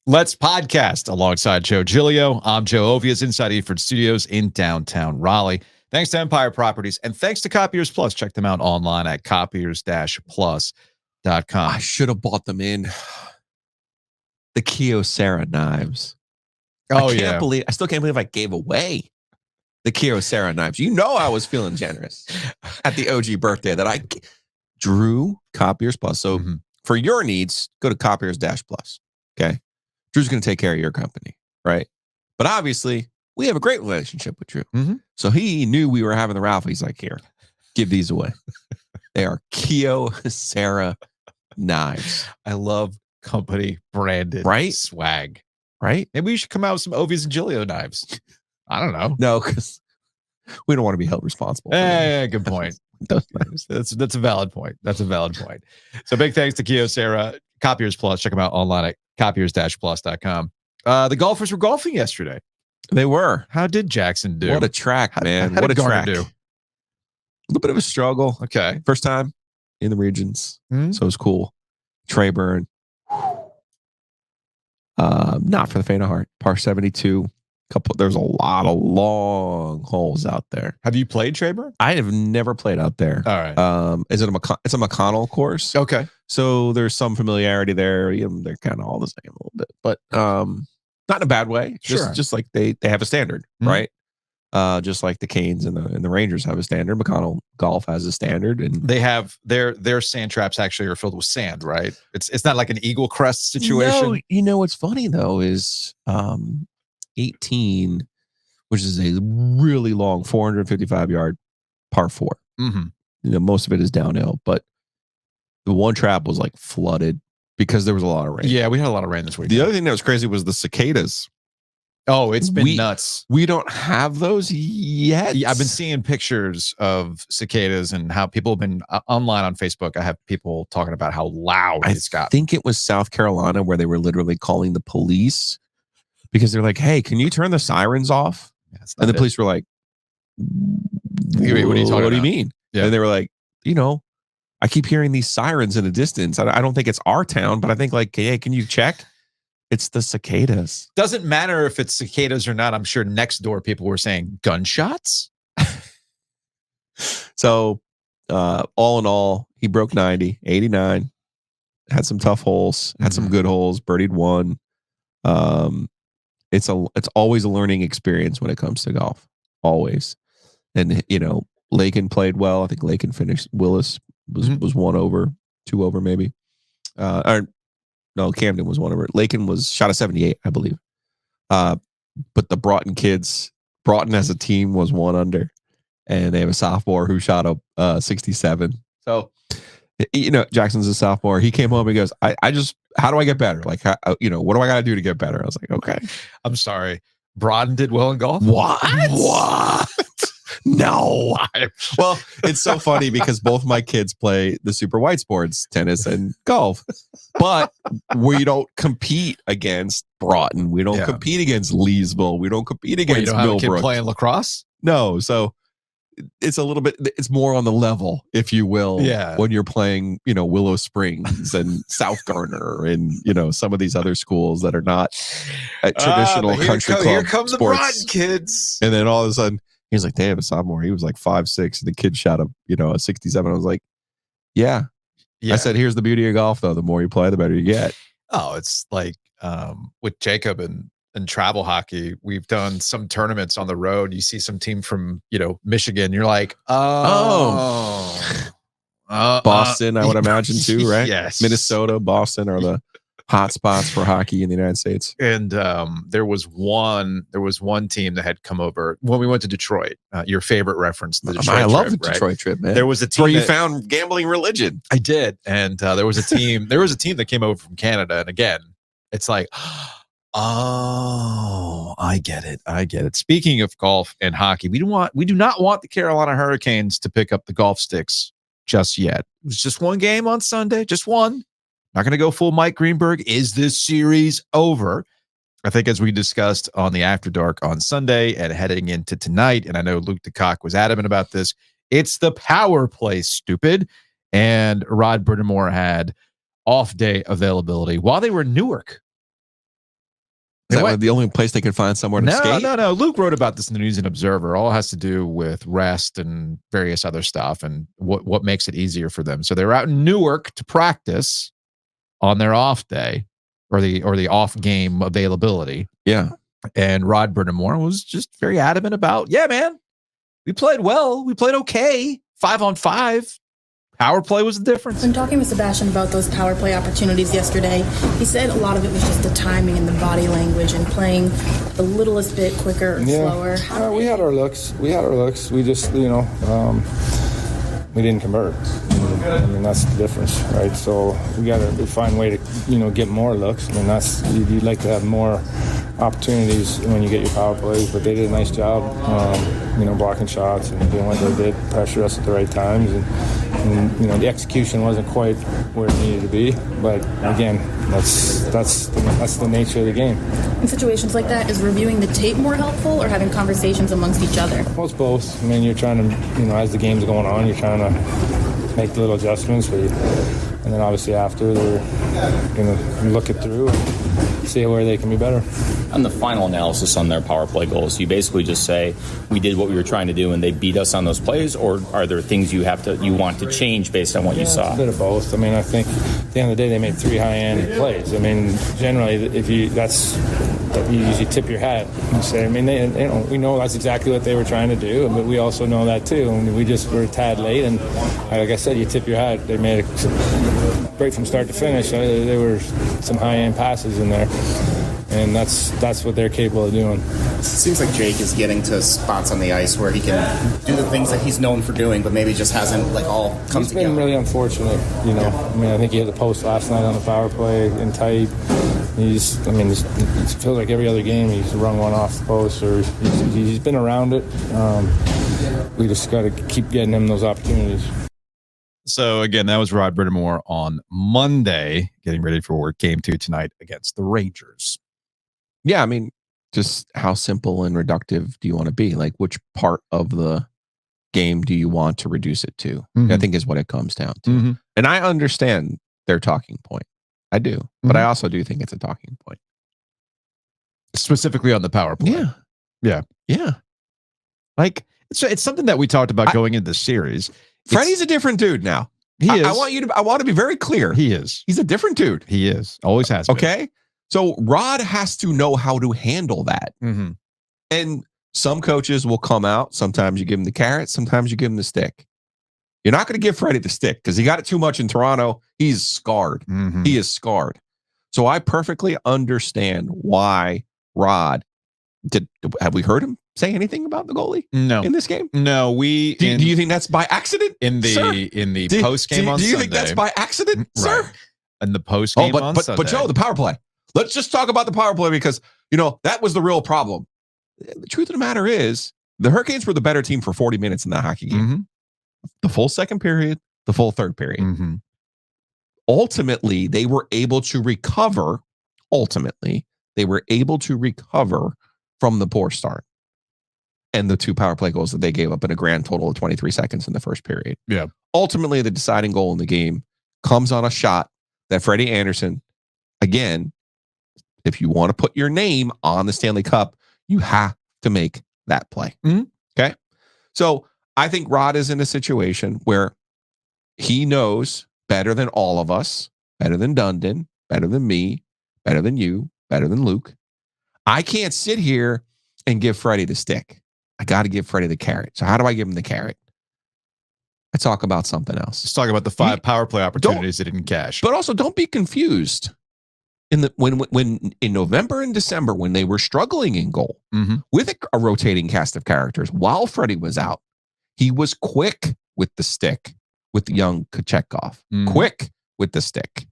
Let's podcast alongside Joe Giglio. I'm Joe Ovias inside Eford Studios in downtown Raleigh. Thanks to Empire Properties and thanks to Copiers Plus. Check them out online at copiers-plus.com. I should have bought them in the Kyocera knives. Oh, I still can't believe I gave away the Kyocera knives. You know I was feeling generous at the OG birthday that I drew Copiers Plus. So for your needs, go to Copiers-Plus. Okay. Drew's going to take care of your company, right? But obviously, we have a great relationship with Drew. So he knew we were having the raffle. He's like, here, give these away. They are Kyocera knives. I love company branded swag. Right? Maybe we should come out with some Ovias and Giglio knives. I don't know. No, because we don't want to be held responsible. Yeah, good point. That's a valid point. That's a valid point. So big thanks to Kyocera, Copiers Plus. Check them out online at copiers-plus.com. The golfers were golfing yesterday. They were. How did Jackson do? What a track, man. What a track. Do? A little bit of a struggle. Okay. First time in the regions. So it was cool. Trayburn. Not for the faint of heart. Par 72. There's a lot of long holes out there. Have you played Trayburn? I have never played out there. All right. It's a McConnell course. Okay. So there's some familiarity there. They're kind of all the same a little bit, but not in a bad way. Just like they have a standard, right? Just like the Canes and the Rangers have a standard. McConnell Golf has a standard, and they have their sand traps actually are filled with sand, right? It's not like an Eagle Crest situation. No, you know what's funny though is 18, which is a really long 455-yard par 4. Most of it is downhill, but the one trap was like flooded because there was a lot of rain. Yeah, we had a lot of rain this week. The other thing that was crazy was the cicadas. Oh, it's been nuts. We don't have those yet. Yeah, I've been seeing pictures of cicadas and how people have been online on Facebook. I have people talking about how loud it's got. I think it was South Carolina where they were literally calling the police because they're like, hey, can you turn the sirens off? Yeah, and the police were like, what are you talking about? What do you mean? Yeah. And they were like, I keep hearing these sirens in the distance. I don't think it's our town, but I think like, hey, can you check? It's the cicadas. Doesn't matter if it's cicadas or not. I'm sure next door people were saying gunshots. So all in all, he broke 90, 89, had some tough holes, had some good holes, birdied one. It's always a learning experience when it comes to golf. Always. And Lakin played well. I think Lakin finished. Willis was 1 over, 2 over maybe. No, Camden was 1 over. Lakin was shot a 78, I believe. But the Broughton kids, Broughton as a team was 1 under, and they have a sophomore who shot a 67. So, Jackson's a sophomore. He came home and goes, I just, how do I get better? Like, what do I got to do to get better? I was like, okay. I'm sorry. Broughton did well in golf? What? No. Well, it's so funny because both my kids play the super white sports, tennis and golf, but we don't compete against Broughton. We don't compete against Leesville. We don't compete against you don't have a kid Millbrook. Playing lacrosse? No. So it's a little bit, it's more on the level, if you will, when you're playing, Willow Springs and South Garner and, some of these other schools that are not traditional country club Here come the sports. Broughton kids. And then all of a sudden, he was like, they have a sophomore. He was like 5'6", and the kid shot a 67. I was like, yeah. I said, here's the beauty of golf, though. The more you play, the better you get. Oh, it's like with Jacob and travel hockey, we've done some tournaments on the road. You see some team from, Michigan. You're like, Boston, I would imagine, too, right? Yes. Minnesota, Boston are the hot spots for hockey in the United States. And there was one team that had come over when we went to Detroit. Your favorite reference, the Detroit I love trip, the Detroit trip, man. There was a team where you found gambling religion. I did, and there was a team. There was a team that came over from Canada, and again, it's like, oh, I get it. Speaking of golf and hockey, we do not want the Carolina Hurricanes to pick up the golf sticks just yet. It was just one game on Sunday, just one. Not going to go full Mike Greenberg. Is this series over? I think as we discussed on the After Dark on Sunday and heading into tonight, and I know Luke DeCock was adamant about this, it's the power play, stupid. And Rod Brindamore had off-day availability while they were in Newark. Is that the only place they could find somewhere to skate? No. Luke wrote about this in the News and Observer. All has to do with rest and various other stuff and what makes it easier for them. So they're out in Newark to practice on their off day or the off game availability. Yeah. And Rod Brindamore was just very adamant about, yeah, man, we played well. We played okay. 5-on-5. Power play was the difference. When talking with Sebastian about those power play opportunities yesterday, he said a lot of it was just the timing and the body language and playing the littlest bit quicker or slower. We had our looks. We just, we didn't convert. I mean, that's the difference, right? So we got to find a way to, get more looks. I mean, you'd like to have more opportunities when you get your power plays, but they did a nice job, blocking shots and doing what they did, pressure us at the right times, and the execution wasn't quite where it needed to be. But again, that's the nature of the game. In situations like that, is reviewing the tape more helpful or having conversations amongst each other? Well, it's both. I mean, you're trying to, as the game's going on, you're trying to make the little adjustments, and then obviously after they're going to look it through and see where they can be better. On the final analysis on their power play goals, you basically just say we did what we were trying to do and they beat us on those plays, or are there things you want to change based on what you saw? A bit of both. I mean, I think at the end of the day they made 3 high-end plays. I mean, generally if you usually tip your hat and say, I mean, we know that's exactly what they were trying to do, but we also know that too. And we just were a tad late, and like I said, you tip your hat. They made it great from start to finish. There were some high-end passes in there, and that's what they're capable of doing. It seems like Jake is getting to spots on the ice where he can do the things that he's known for doing, but maybe just hasn't all come together. It's been really unfortunate, I mean, I think he hit the post last night on the power play in tight. It feels like every other game he's run one off the post, or he's been around it. We just got to keep getting him those opportunities. So again, that was Rod Brindamore on Monday, getting ready for Game 2 tonight against the Rangers. Yeah, I mean, just how simple and reductive do you want to be? Like, which part of the game do you want to reduce it to? I think is what it comes down to. And I understand their talking point. I do. But I also do think it's a talking point. Specifically on the power play. Yeah. Like, it's something that we talked about going into the series. Freddie's a different dude now. He is. I want to be very clear. He is. He's a different dude. He is. Always has been. Okay? So Rod has to know how to handle that. And some coaches will come out. Sometimes you give him the carrot. Sometimes you give him the stick. You're not going to give Freddie the stick because he got it too much in Toronto. He's scarred. He is scarred. So I perfectly understand why Rod have we heard him say anything about the goalie? No. In this game? No, do you think that's by accident? In the post game on Sunday. Do you think that's by accident, sir? Right. In the post game on Sunday. But Joe, the power play. Let's just talk about the power play because, that was the real problem. The truth of the matter is the Hurricanes were the better team for 40 minutes in that hockey game. The full second period, the full third period. Ultimately, they were able to recover. From the poor start and the 2 power play goals that they gave up in a grand total of 23 seconds in the first period. Yeah. Ultimately, the deciding goal in the game comes on a shot that Freddie Anderson, again, if you want to put your name on the Stanley Cup, you have to make that play. Okay. So I think Rod is in a situation where he knows better than all of us, better than Dundon, better than me, better than you, better than Luke. I can't sit here and give Freddie the stick. I got to give Freddie the carrot. So how do I give him the carrot? I talk about something else. Let's talk about the 5 power play opportunities that didn't cash. But also don't be confused. When in November and December, when they were struggling in goal with a rotating cast of characters while Freddie was out, he was quick with the stick with the young Kochetkov. Quick with the stick.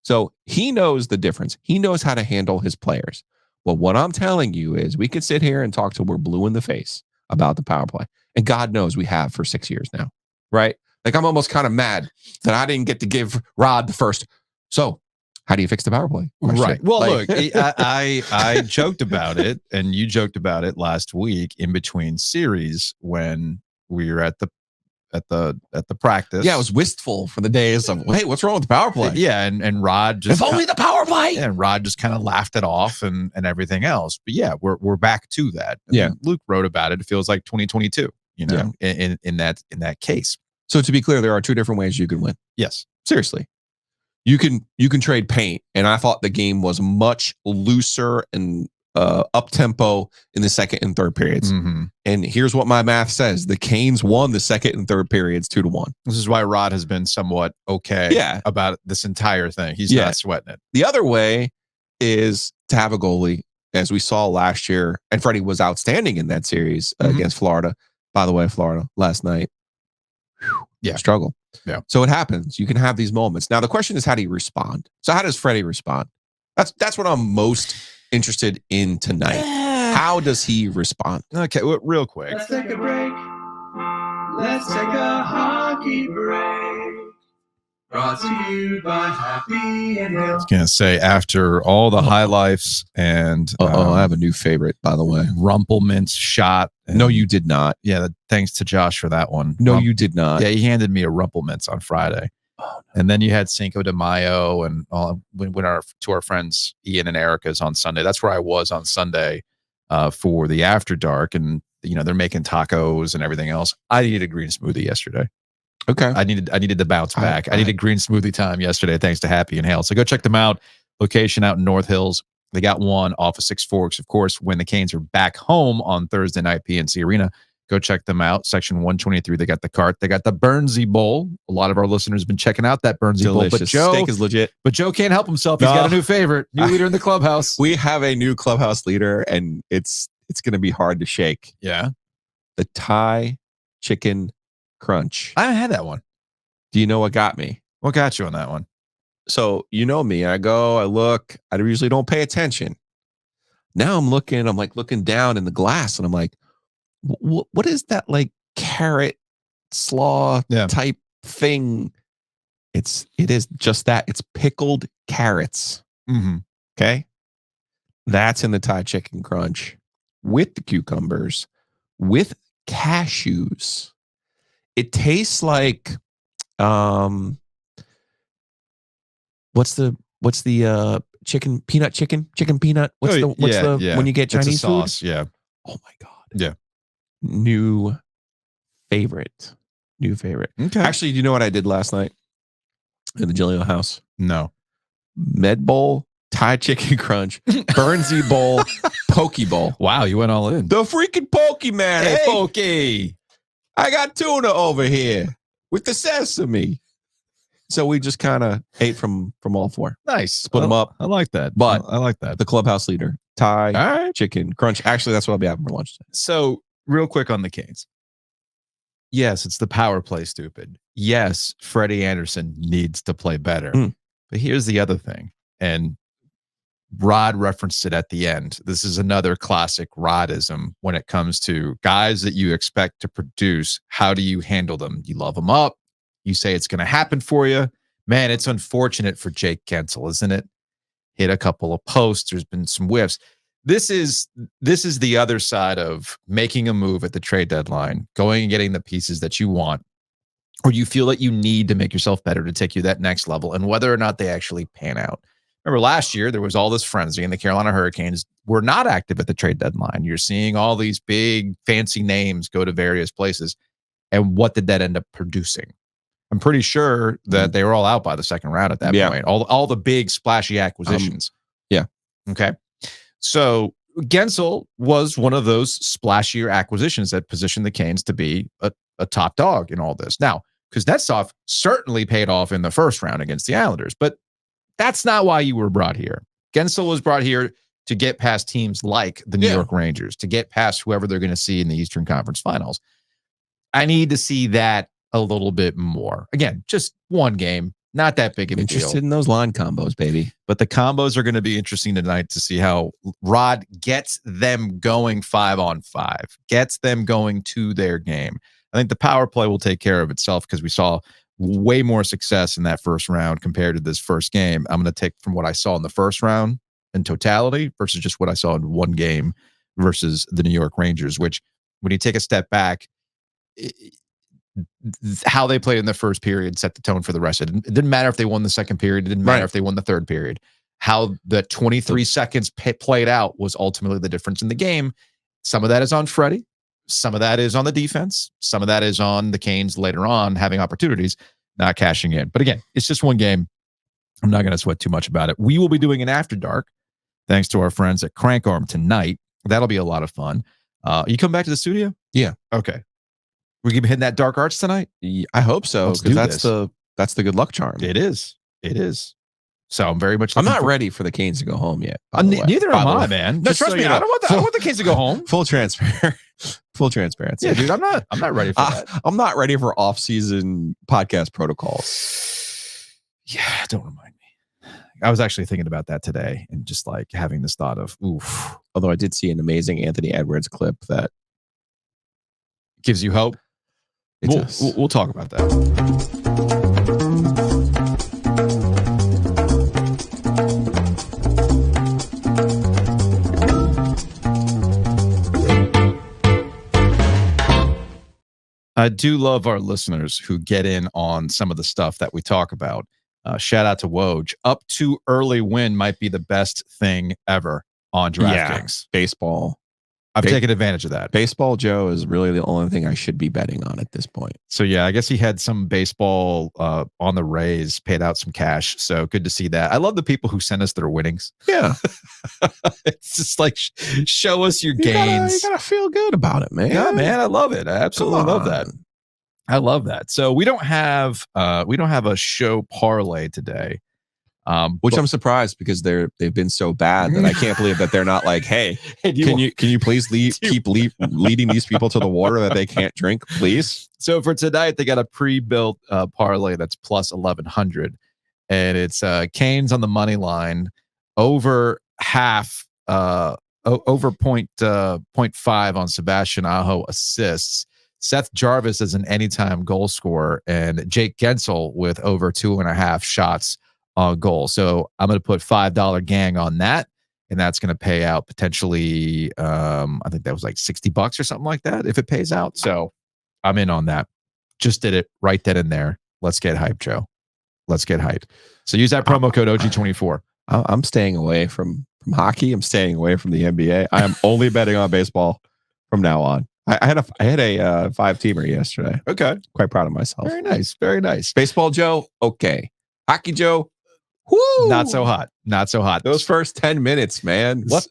So he knows the difference. He knows how to handle his players. Well, what I'm telling you is we could sit here and talk till we're blue in the face about the power play. And God knows we have for 6 years now, right? Like I'm almost kind of mad that I didn't get to give Rod the first. So how do you fix the power play? Right. Well, look, I joked about it and you joked about it last week in between series when we were at the the practice. Yeah, I was wistful for the days of, hey, what's wrong with the power play? Yeah, and Rod just if only the power play. And Rod just kind of laughed it off and everything else. But yeah, we're back to that. Yeah. Luke wrote about it. It feels like 2022. In that case. So to be clear, there are two different ways you can win. Yes, seriously. You can trade paint, and I thought the game was much looser and up tempo in the second and third periods. Mm-hmm. And here's what my math says: the Canes won the second and third periods 2-1. This is why Rod has been somewhat okay about this entire thing. He's not sweating it. The other way is to have a goalie, as we saw last year, and Freddie was outstanding in that series against Florida. By the way, Florida last night, struggle. Yeah. So it happens. You can have these moments. Now the question is, how do you respond? So how does Freddie respond? That's what I'm most interested in tonight. How does he respond? Okay, well, real quick. Let's take a break. Let's take a hockey break. Brought to you by Happy and I was gonna say, after all the high lifes and I have a new favorite, by the way. Rumpelmint's shot. No, you did not. Yeah, thanks to Josh for that one. No, you did not. Yeah, he handed me a Rumpelmint's on Friday. Oh, no. And then you had Cinco de Mayo and went to our friends Ian and Erica's on Sunday. That's where I was on Sunday for the After Dark, and they're making tacos and everything else. I needed a green smoothie yesterday. Okay. I needed to bounce back. I needed green smoothie time yesterday, thanks to Happy and Hale. So go check them out. Location out in North Hills. They got one off of Six Forks. Of course, when the Canes are back home on Thursday night, PNC Arena, go check them out. Section 123. They got the cart. They got the Burnsy Bowl. A lot of our listeners have been checking out that Burnsy Bowl. But Joe, steak is legit. But Joe can't help himself. He's got a new favorite, new leader in the clubhouse. We have a new clubhouse leader, and it's going to be hard to shake. Yeah. The Thai chicken crunch. I haven't had that one. Do you know what got me? What got you on that one? So you know me. I look. I usually don't pay attention. Now I'm looking down in the glass, and I'm like, what is that like carrot slaw type thing? It is just that. It's pickled carrots. Mm-hmm. Okay. That's in the Thai chicken crunch with the cucumbers, with cashews. It tastes like, what's the chicken peanut? When you get Chinese food? Yeah. Oh my God. Yeah. New favorite. Okay. Actually, do you know what I did last night in the Gillio house? No. Med Bowl, Thai chicken crunch, Burnsy Bowl, Poke Bowl. Wow, you went all in. The freaking Poke, man. Hey, Hey, Pokey. I got tuna over here with the sesame. So we just kind of ate from all four. Nice. Split them up. I like that. But I like that. The clubhouse leader, Thai All right. chicken crunch. Actually, that's what I'll be having for lunch today. So, real quick on the Canes. Yes, it's the power play, stupid. Yes, Freddie Anderson needs to play better. But here's the other thing. And Rod referenced it at the end. This is another classic Rodism when it comes to guys that you expect to produce. How do you handle them? You love them up. You say it's going to happen for you. Man, it's unfortunate for Jake Gensel, isn't it? Hit a couple of posts. There's been some whiffs. This is the other side of making a move at the trade deadline, going and getting the pieces that you want, or you feel that you need to make yourself better to take you that next level, and whether or not they actually pan out. Remember last year, there was all this frenzy, and the Carolina Hurricanes were not active at the trade deadline. You're seeing all these big fancy names go to various places. And what did that end up producing? I'm pretty sure that they were all out by the second round at that point. All the big splashy acquisitions. Okay. So Gensel was one of those splashier acquisitions that positioned the Canes to be a top dog in all this. Now, Kuznetsov certainly paid off in the first round against the Islanders, but that's not why you were brought here. Gensel was brought here to get past teams like the New York Rangers, to get past whoever they're going to see in the Eastern Conference Finals. I need to see that a little bit more. Again, just one game, not that big of a deal. Interested in those line combos, baby. But the combos are going to be interesting tonight to see how Rod gets them going 5-on-5, gets them going to their game. I think the power play will take care of itself because we saw way more success in that first round compared to this first game. I'm going to take from what I saw in the first round in totality versus just what I saw in one game versus the New York Rangers, which when you take a step back, how they played in the first period set the tone for the rest of it. It didn't matter if they won the second period. It didn't matter if they won the third period. How the 23 seconds played out was ultimately the difference in the game. Some of that is on Freddie. Some of that is on the defense. Some of that is on the Canes later on having opportunities, not cashing in. But again, it's just one game. I'm not going to sweat too much about it. We will be doing an After Dark, thanks to our friends at Crank Arm tonight. That'll be a lot of fun. You come back to the studio? Yeah. Okay. We're going to be hitting that dark arts tonight? I hope so, Let's do because this. that's the good luck charm. It is. It is. So I'm very much. I'm not ready for the Canes to go home yet. Neither am I, man. No, Just trust so me. you know. I don't want the Canes to go home. Full transparency. Yeah, dude. I'm not ready for that. I'm not ready for off-season podcast protocols. Yeah, don't remind me. I was actually thinking about that today and just like having this thought of, oof. Although I did see an amazing Anthony Edwards clip that gives you hope. We'll talk about that. I do love our listeners who get in on some of the stuff that we talk about. Shout out to Woj. Up too early win might be the best thing ever on DraftKings. Baseball. I've taken advantage of that. Baseball Joe is really the only thing I should be betting on at this point. So yeah, I guess he had some baseball on the Rays, paid out some cash. So good to see that. I love the people who send us their winnings. Yeah. It's just like, show us your gains. You gotta feel good about it, man. Yeah, man. I love it. I absolutely love that. I love that. So we don't have a show parlay today. Which I'm surprised because they've been so bad that I can't believe that they're not like, hey, can you please keep leading these people to the water that they can't drink, please? So for tonight, they got a pre-built parlay that's plus 1,100, and it's Canes on the money line, over half, over 0.5 on Sebastian Aho assists. Seth Jarvis as an anytime goal scorer, and Jake Gensel with over 2.5 shots on goal. So I'm going to put $5 gang on that, and that's going to pay out potentially, I think that was like $60 or something like that if it pays out. So I'm in on that. Just did it right then and there. Let's get hyped, Joe. Let's get hyped. So use that promo code OG24. I'm staying away from hockey. I'm staying away from the NBA. I am only betting on baseball from now on. I had a 5-teamer yesterday. Okay. Quite proud of myself. Very nice. Very nice. Baseball Joe, okay. Hockey Joe, whoo! Not so hot. Not so hot. Those first 10 minutes, man. What?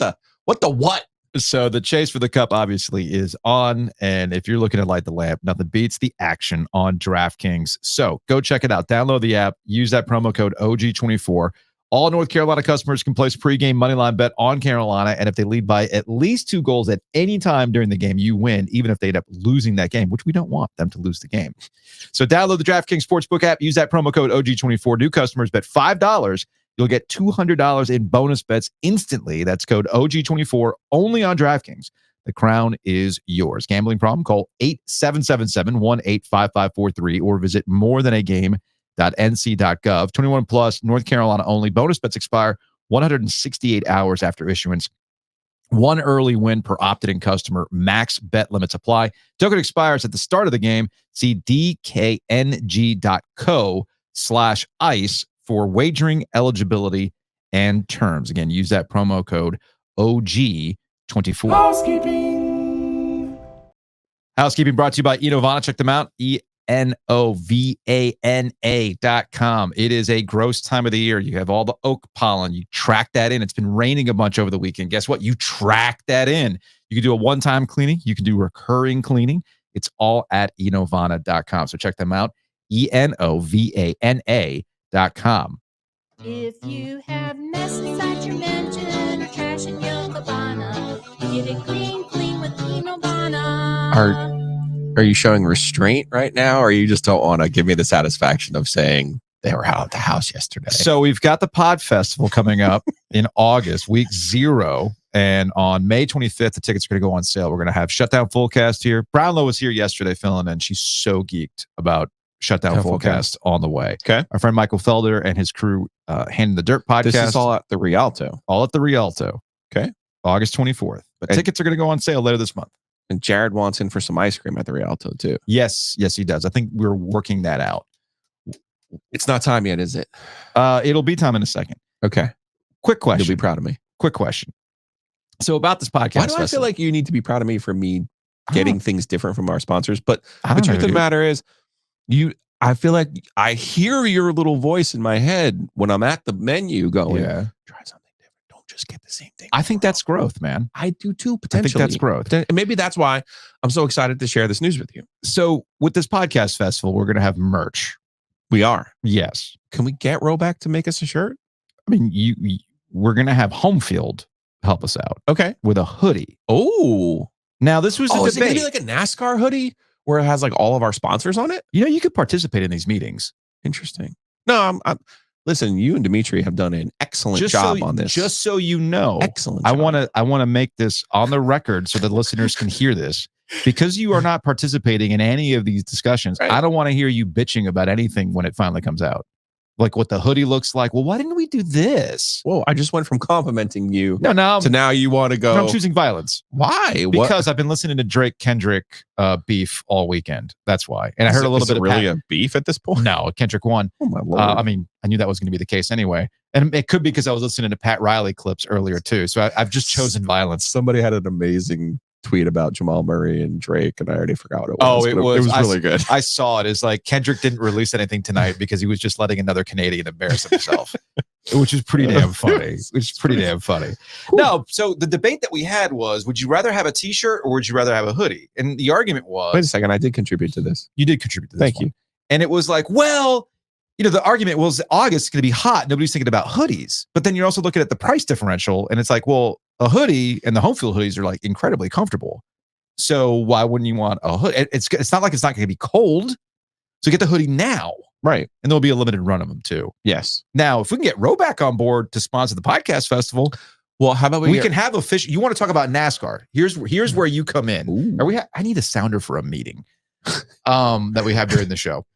So the chase for the cup obviously is on. And if you're looking to light the lamp, nothing beats the action on DraftKings. So go check it out. Download the app. Use that promo code OG24. All North Carolina customers can place a pregame moneyline bet on Carolina. And if they lead by at least 2 goals at any time during the game, you win, even if they end up losing that game, which we don't want them to lose the game. So download the DraftKings Sportsbook app. Use that promo code OG24. New customers bet $5. You'll get $200 in bonus bets instantly. That's code OG24 only on DraftKings. The crown is yours. Gambling problem? Call 877-718-5543 or visit morethanagame.nc.gov. 21 plus, North Carolina only. Bonus bets expire 168 hours after issuance. 1 early win per opted-in customer. Max bet limits apply. Token expires at the start of the game. See dkng.co/ice for wagering eligibility and terms. Again, use that promo code OG24. Housekeeping brought to you by Enovana. Check them out. ENOVANA.com. It is a gross time of the year. You have all the oak pollen. You track that in. It's been raining a bunch over the weekend. Guess what? You track that in. You can do a one-time cleaning. You can do recurring cleaning. It's all at Enovana.com. So check them out. ENOVANA.com. If you have mess inside your mansion or trash in your cabana, get it clean with Enovana. Are you showing restraint right now, or you just don't want to give me the satisfaction of saying they were out at the house yesterday? So we've got the Pod Festival coming up in August, week 0. And on May 25th, the tickets are going to go on sale. We're going to have Shutdown Fullcast here. Brownlow was here yesterday filling in. She's so geeked about Shutdown Fullcast on the way. Okay. Our friend Michael Felder and his crew, Handing the Dirt podcast. This is all at the Rialto. All at the Rialto. Okay. August 24th. But tickets are going to go on sale later this month. And Jared wants in for some ice cream at the Rialto too. Yes, he does. I think we're working that out. It's not time yet, is it? It'll be time in a second. Okay. Quick question. You'll be proud of me. Quick question. So about this podcast, Why do I feel like you need to be proud of me for me getting things different from our sponsors? But the truth of the matter is, I feel like I hear your little voice in my head when I'm at the menu going, try something different. Don't just get the same thing. I think that's growth, man. I do too, potentially. I think that's growth. And maybe that's why I'm so excited to share this news with you. So with this podcast festival, we're going to have merch. We are. Yes. Can we get Roback to make us a shirt? I mean, we're going to have Home Field help us out. Okay. With a hoodie. Oh. Now, this was a is it going debate. to be like a NASCAR hoodie where it has like all of our sponsors on it? You could participate in these meetings. Interesting. No, I'm listen, you and Dimitri have done an excellent job on this. Just so you know. Excellent job. I want to make this on the record so the listeners can hear this. Because you are not participating in any of these discussions, right. I don't want to hear you bitching about anything when it finally comes out. Like what the hoodie looks like. Well, why didn't we do this? Whoa, I just went from complimenting you to now you want to go. I'm choosing violence. Why? Because I've been listening to Drake Kendrick beef all weekend. That's why. And I heard a little bit of really a beef at this point? No, Kendrick won. Oh my Lord. I mean, I knew that was going to be the case anyway. And it could be because I was listening to Pat Riley clips earlier too. So I've just chosen violence. Somebody had an amazing tweet about Jamal Murray and Drake, and I already forgot what it was. It was really good. I saw it. It's like Kendrick didn't release anything tonight because he was just letting another Canadian embarrass himself, which is pretty damn funny. Cool. No, so the debate that we had was, would you rather have a t-shirt or would you rather have a hoodie? And the argument was... Wait a second, I did contribute to this. You did contribute to this. Thank you. And it was like, well... the argument was August is going to be hot. Nobody's thinking about hoodies. But then you're also looking at the price differential. And it's like, well, a hoodie and the home field hoodies are like incredibly comfortable. So why wouldn't you want a hoodie? It's not like it's not going to be cold. So get the hoodie now. Right. And there'll be a limited run of them too. Yes. Now, if we can get Roback on board to sponsor the podcast festival, well, how about we can have official. You want to talk about NASCAR? Here's where you come in. I need a sounder for a meeting that we have during the show.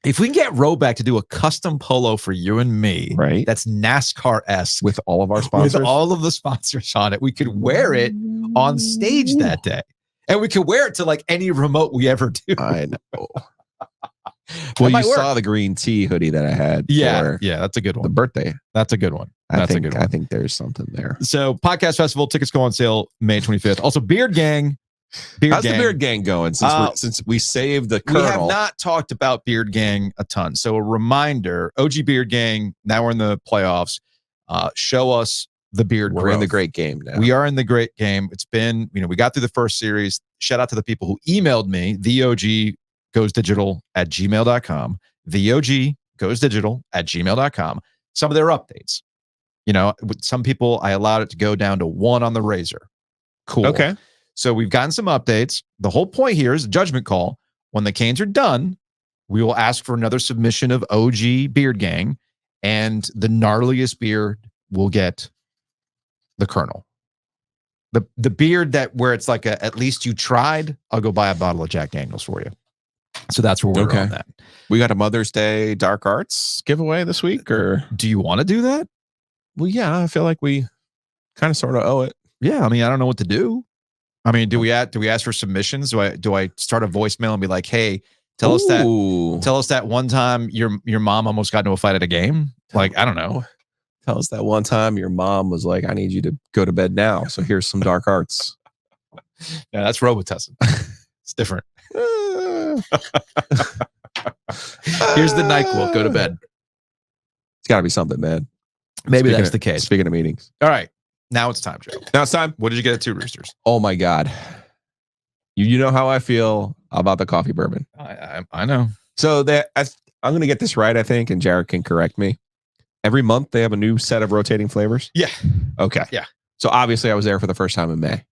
If we can get Roback to do a custom polo for you and me, right? That's NASCAR-esque with all of our sponsors, with all of the sponsors on it, we could wear it on stage that day, and we could wear it to like any remote we ever do. I know. Well, you saw the green tea hoodie that I had. Yeah, that's a good one. The birthday. That's a good one. I think there's something there. So, podcast festival tickets go on sale May 25th. Also, Beard Gang. How's the Beard Gang going since we saved the Colonel? We have not talked about Beard Gang a ton. So a reminder, OG Beard Gang, now we're in the playoffs. Show us the beard growth. We're in the great game now. We are in the great game. It's been, we got through the first series. Shout out to the people who emailed me, theoggoesdigital@gmail.com. theoggoesdigital@gmail.com. Some of their updates. With some people, I allowed it to go down to 1 on the razor. Cool. Okay. So we've gotten some updates. The whole point here is a judgment call. When the Canes are done, we will ask for another submission of OG Beard Gang, and the gnarliest beard will get the Colonel. The beard where it's like at least you tried, I'll go buy a bottle of Jack Daniels for you. So that's where we're on that. We got a Mother's Day Dark Arts giveaway this week, or do you want to do that? Well, yeah, I feel like we kind of sort of owe it. Yeah, I don't know what to do. Do we ask for submissions? Do I start a voicemail and be like, hey, tell us that one time your mom almost got into a fight at a game? Like, I don't know. Tell us that one time your mom was like, I need you to go to bed now. So here's some Dark Arts. Yeah, that's Robitussin. It's different. Here's the NyQuil. Go to bed. It's got to be something, man. Maybe that's the case. Speaking of meetings. All right. Now it's time, Joe. Now it's time. What did you get at Two Roosters? Oh my God. You know how I feel about the coffee bourbon. I know. So I'm going to get this right, I think, and Jared can correct me. Every month they have a new set of rotating flavors? Yeah. Okay. Yeah. So obviously I was there for the first time in May.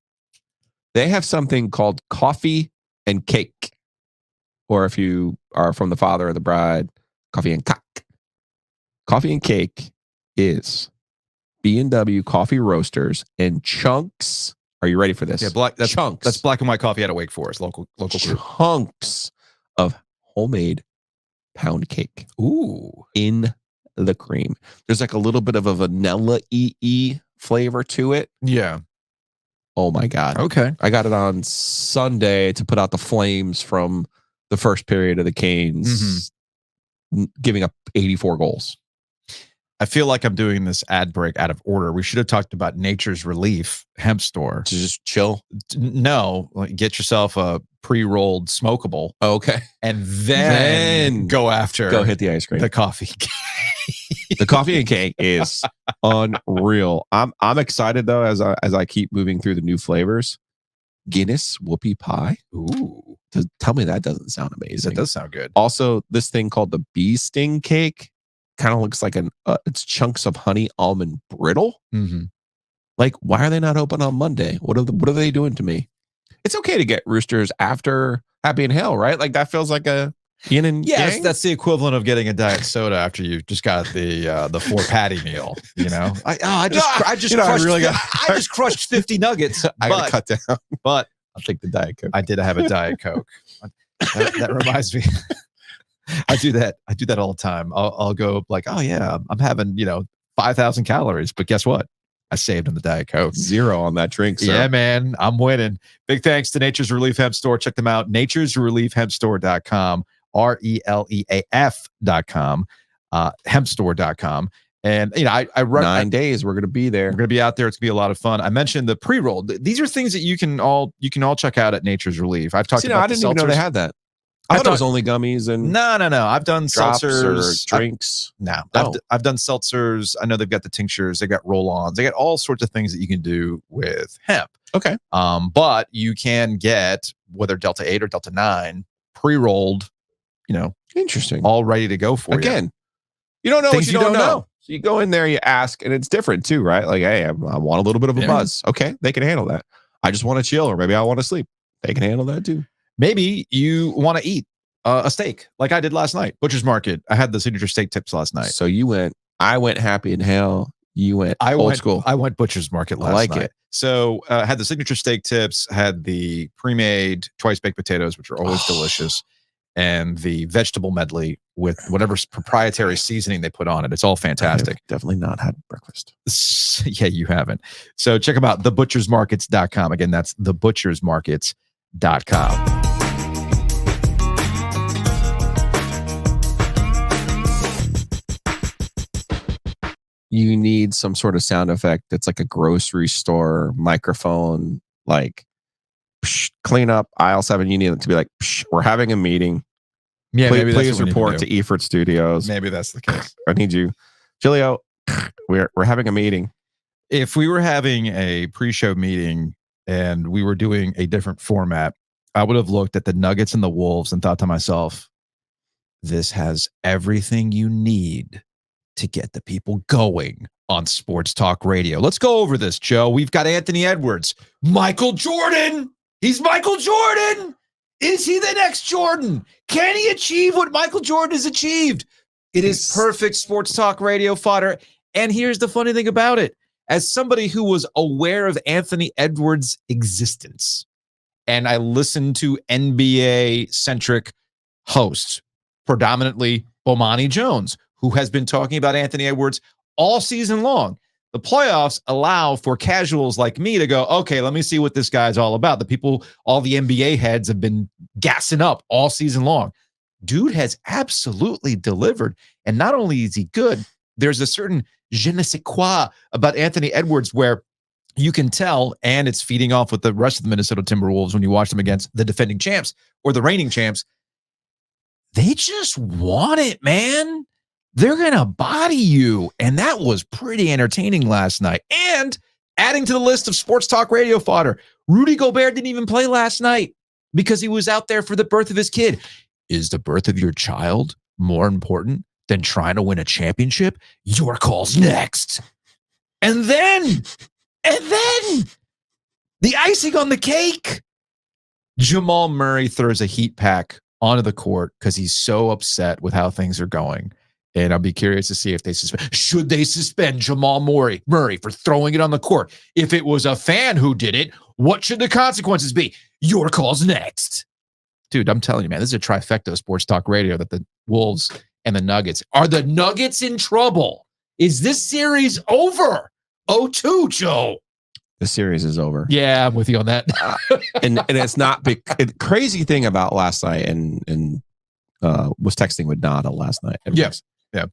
They have something called coffee and cake. Or if you are from the father or the bride, coffee and cock. Coffee and cake is B&W coffee roasters and chunks. Are you ready for this? Yeah, that's chunks. That's Black and White Coffee out of Wake Forest, local group. Chunks of homemade pound cake. Ooh, in the cream. There's like a little bit of a vanilla flavor to it. Yeah. Oh my God. Okay. I got it on Sunday to put out the flames from the first period of the Canes giving up 84 goals. I feel like I'm doing this ad break out of order. We should have talked about Nature's Relief hemp store. To just chill. No, like get yourself a pre-rolled smokable. Okay. And then go after Go hit the ice cream. the coffee. The coffee and cake is unreal. I'm excited though as I keep moving through the new flavors. Guinness whoopie pie. Ooh, Tell me that doesn't sound amazing. that does sound good. Also, this thing called the bee sting cake kind of looks like it's chunks of honey almond brittle. Mm-hmm. Like, why are they not open on Monday? What are they doing to me? It's okay to get roosters after Happy and Hale, right? Like that feels like a yin and yang. That's the equivalent of getting a diet soda after you just got the 4 patty meal. You know, I just crushed 50 nuggets. I gotta cut down. But I'll take the Diet Coke. I did have a Diet Coke. That reminds me. I do that all the time. I'll go like, oh yeah, I'm having 5,000 calories, but guess what? I saved on the Diet Coke. 0 on that drink. Sir. Yeah, man, I'm winning. Big thanks to Nature's Relief Hemp Store. Check them out. naturesreliefhempstore.com, RELEAF.com, hempstore.com. And I run 9 days. We're gonna be there. We're gonna be out there. It's gonna be a lot of fun. I mentioned the pre-roll. These are things that you can all check out at Nature's Relief. I've talked about. I didn't even know they had that. I thought it was only gummies and no. I've done seltzers, drinks. I've done seltzers. I know they've got the tinctures. They got roll-ons. They got all sorts of things that you can do with hemp. Okay. But you can get whether Delta 8 or Delta 9 pre-rolled. Interesting. All ready to go for you. Again, you don't know Things what you don't know. So you go in there, you ask, and it's different too, right? Like, hey, I want a little bit of a buzz. Okay, they can handle that. I just want to chill, or maybe I want to sleep. They can handle that too. Maybe you want to eat a steak like I did last night. Butcher's Market. I had the signature steak tips last night. So I went Happy and Hale. You went old school. I went Butcher's Market last night. So had the signature steak tips, had the pre-made twice baked potatoes, which are always delicious, and the vegetable medley with whatever proprietary seasoning they put on it. It's all fantastic. I've definitely not had breakfast. Yeah, you haven't. So check them out, thebutchersmarkets.com. Again, that's thebutchersmarkets.com. You need some sort of sound effect that's like a grocery store microphone, like psh, clean up aisle 7. You need it to be like, psh, we're having a meeting. Yeah, please report to Efort Studios. Maybe that's the case. I need you, Julio. We're having a meeting. If we were having a pre-show meeting and we were doing a different format, I would have looked at the Nuggets and the Wolves and thought to myself, this has everything you need to get the people going on sports talk radio. Let's go over this, Joe. We've got Anthony Edwards. Michael Jordan. He's Michael Jordan. Is he the next Jordan? Can he achieve what Michael Jordan has achieved? It is perfect sports talk radio fodder. And here's the funny thing about it. As somebody who was aware of Anthony Edwards' existence, and I listened to NBA-centric hosts, predominantly Bomani Jones, who has been talking about Anthony Edwards all season long. The playoffs allow for casuals like me to go, okay, let me see what this guy's all about. The people, all the NBA heads have been gassing up all season long. Dude has absolutely delivered. And not only is he good, there's a certain je ne sais quoi about Anthony Edwards where you can tell, and it's feeding off with the rest of the Minnesota Timberwolves when you watch them against the defending champs or the reigning champs. They just want it, man. They're going to body you. And that was pretty entertaining last night. And adding to the list of sports talk radio fodder, Rudy Gobert didn't even play last night because he was out there for the birth of his kid. Is the birth of your child more important than trying to win a championship? Your call's next. And then the icing on the cake, Jamal Murray throws a heat pack onto the court because he's so upset with how things are going. And I'll be curious to see if they should they suspend Jamal Murray for throwing it on the court. If it was a fan who did it, what should the consequences be? Your call's next. Dude, I'm telling you, man, this is a trifecta of sports talk radio that the Wolves and the Nuggets. Are the Nuggets in trouble? Is this series over? 0-2, Joe. the series is over. Yeah, I'm with you on that. And it's not big. Crazy thing about last night, and was texting with Nada last night. Yeah.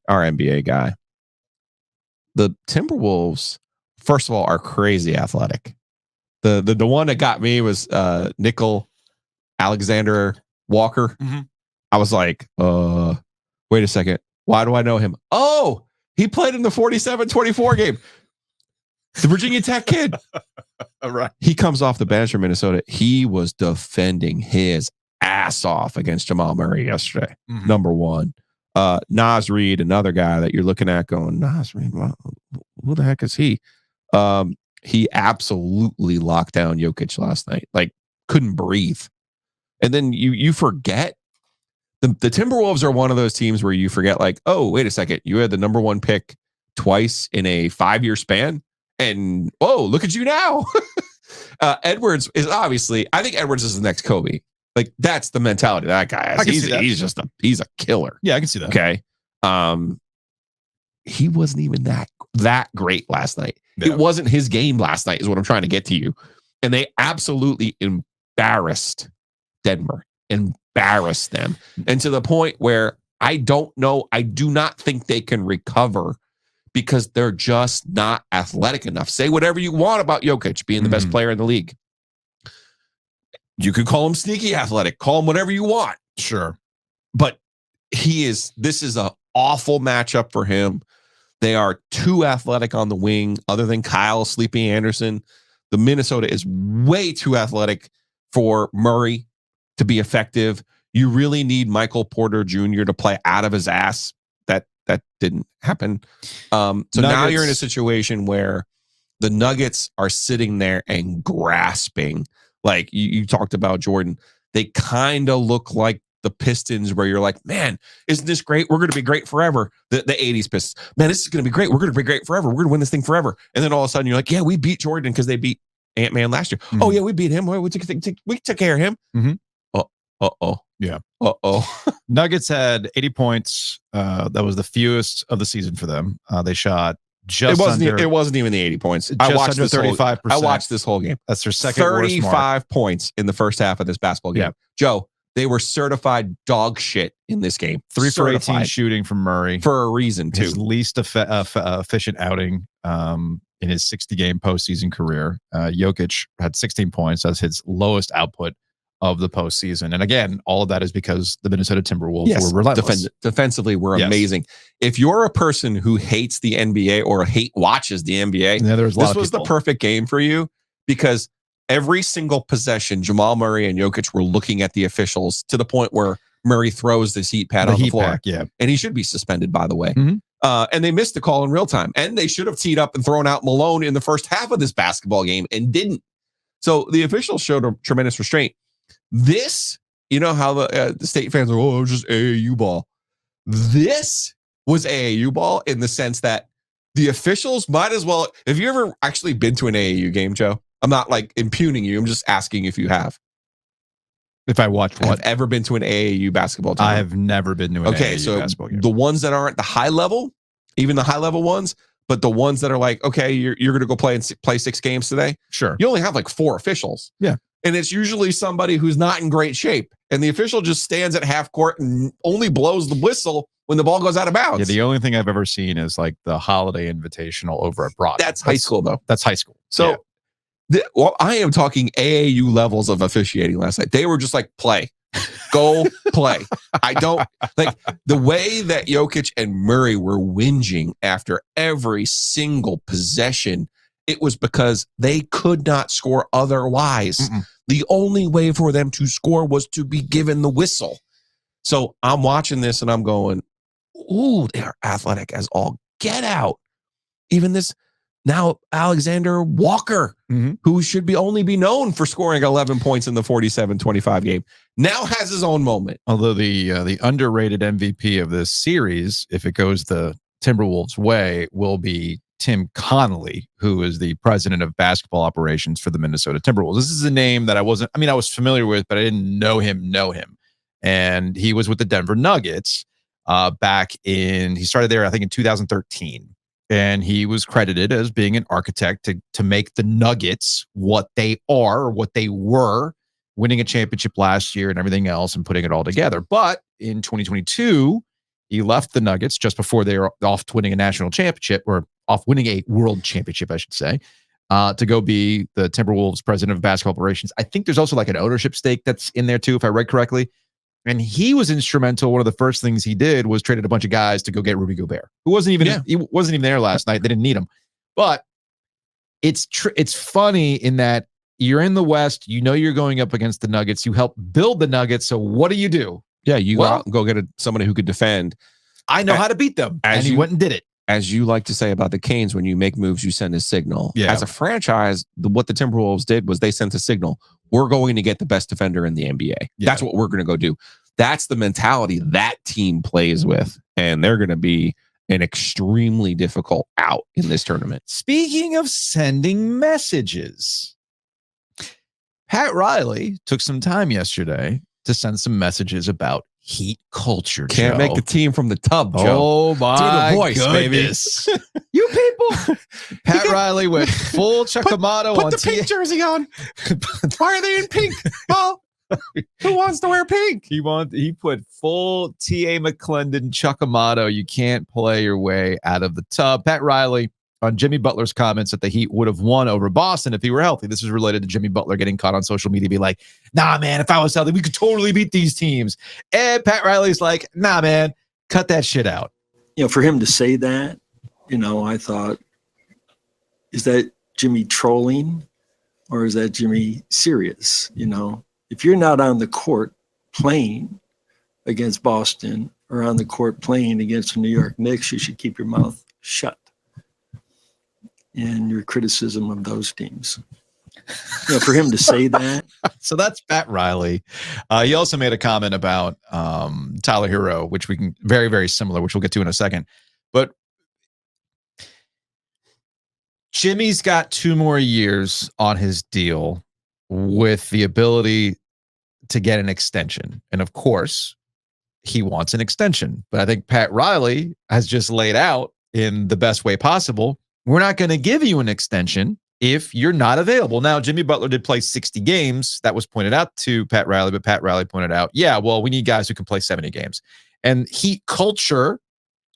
Our NBA guy. The Timberwolves, first of all, are crazy athletic. The one that got me was Nickel Alexander Walker. Mm-hmm. I was like, wait a second. Why do I know him? Oh, he played in the 47-24 game. The Virginia Tech kid. All right. He comes off the bench from Minnesota. He was defending his ass off against Jamal Murray yesterday. Mm-hmm. Number one. Naz Reid, another guy that you're looking at going, Naz Reid, who the heck is he? He absolutely locked down Jokic last night. Like, couldn't breathe. And then you forget the Timberwolves are one of those teams where you forget, like, oh, wait a second. You had the number one pick twice in a 5-year span. And, oh, look at you now. Edwards is obviously, I think Edwards is the next Kobe. Like, that's the mentality that guy has. He's a killer. Yeah, I can see that. Okay. He wasn't even that great last night. Yeah. It wasn't his game last night, is what I'm trying to get to you. And they absolutely embarrassed Denver, embarrassed them. And to the point where I do not think they can recover because they're just not athletic enough. Say whatever you want about Jokic being the best player in the league. You could call him sneaky athletic, call him whatever you want. Sure. But this is an awful matchup for him. They are too athletic on the wing, other than Kyle Sleepy Anderson. The Minnesota is way too athletic for Murray to be effective. You really need Michael Porter Jr. to play out of his ass. That didn't happen. So now you're in a situation where the Nuggets are sitting there and grasping. Like you talked about, Jordan. They kind of look like the Pistons, where you're like, man, isn't this great? We're going to be great forever. The 80s Pistons. Man, this is going to be great. We're going to be great forever. We're going to win this thing forever. And then all of a sudden you're like, yeah, we beat Jordan because they beat Ant-Man last year. Mm-hmm. Oh, yeah, we beat him. We took care of him. Mm-hmm. Uh-oh. Yeah. Uh-oh. Nuggets had 80 points. That was the fewest of the season for them. They shot just it wasn't even the 80 points. I watched under 35%. I watched this whole game. That's their second 35 points in the first half of this basketball game. Yeah. Joe, they were certified dog shit in this game. 3 for 18 shooting from Murray. For a reason, too. His least efficient outing in his 60-game postseason career. Jokic had 16 points. That's his lowest output of the postseason. And again, all of that is because the Minnesota Timberwolves were relentless. Defensively were amazing. If you're a person who hates the NBA or watches the NBA, this was the perfect game for you, because every single possession, Jamal Murray and Jokic were looking at the officials to the point where Murray throws this heat pad on the floor. And he should be suspended, by the way. Mm-hmm. And they missed the call in real time. And they should have teed up and thrown out Malone in the first half of this basketball game and didn't. So the officials showed a tremendous restraint. This, you know how the state fans are, it was just AAU ball. This was AAU ball in the sense that the officials might as well. Have you ever actually been to an AAU game, Joe? I'm not like impugning you. I'm just asking if you have. If I watched what? Have ever been to an AAU basketball team? I have never been to an AAU basketball game. The ones that aren't the high level, even the high level ones, but the ones that are like, okay, you're going to go play 6 games today. Sure. You only have like 4 officials. Yeah. And it's usually somebody who's not in great shape. And the official just stands at half court and only blows the whistle when the ball goes out of bounds. Yeah, the only thing I've ever seen is like the Holiday Invitational over at Broad. That's high school, though. That's high school. So I am talking AAU levels of officiating last night. They were just like, play. Go play. I don't like the way that Jokic and Murray were whinging after every single possession. It was because they could not score otherwise. Mm-mm. The only way for them to score was to be given the whistle. So I'm watching this and I'm going, ooh, they are athletic as all get out. Even this now Alexander Walker, who should only be known for scoring 11 points in the 47-25 game, now has his own moment. Although the underrated MVP of this series, if it goes the Timberwolves' way, will be Tim Connolly, who is the president of basketball operations for the Minnesota Timberwolves. This is a name that I was familiar with, but I didn't know him. And he was with the Denver Nuggets he started there, I think, in 2013. And he was credited as being an architect to make the Nuggets what they are, or what they were, winning a championship last year and everything else and putting it all together. But in 2022, he left the Nuggets just before they were off to winning a national championship, or off winning a world championship, I should say, to go be the Timberwolves president of basketball operations. I think there's also like an ownership stake that's in there too, if I read correctly. And he was instrumental. One of the first things he did was traded a bunch of guys to go get Rudy Gobert, who wasn't even there last night. They didn't need him. But it's funny in that you're in the West, you know you're going up against the Nuggets. You help build the Nuggets. So what do? Yeah, you go get somebody who could defend. I know how to beat them. And he went and did it. As you like to say about the Canes, when you make moves, you send a signal. Yeah. As a franchise, what the Timberwolves did was they sent a signal. We're going to get the best defender in the NBA. Yeah. That's what we're going to go do. That's the mentality that team plays with. And they're going to be an extremely difficult out in this tournament. Speaking of sending messages, Pat Riley took some time yesterday to send some messages about Heat culture. Can't Joe. make the team from the tub, Joe. Oh my Do the voice, goodness. You people. Pat Riley went full Chuckamato on Put the pink jersey on. Why are they in pink? Well, who wants to wear pink? He put full T.A. McClendon Chuckamato. You can't play your way out of the tub. Pat Riley on Jimmy Butler's comments that the Heat would have won over Boston if he were healthy. This is related to Jimmy Butler getting caught on social media, be like, nah, man, if I was healthy, we could totally beat these teams. And Pat Riley's like, nah, man, cut that shit out. For him to say that, I thought, is that Jimmy trolling or is that Jimmy serious? If you're not on the court playing against Boston or on the court playing against the New York Knicks, you should keep your mouth shut in your criticism of those teams. For him to say that. So that's Pat Riley. He also made a comment about Tyler Hero, which we can very, very similar, which we'll get to in a second. But Jimmy's got 2 more years on his deal with the ability to get an extension. And of course, he wants an extension. But I think Pat Riley has just laid out in the best way possible, we're not going to give you an extension if you're not available. Now, Jimmy Butler did play 60 games. That was pointed out to Pat Riley, but Pat Riley pointed out, yeah, well, we need guys who can play 70 games. And Heat culture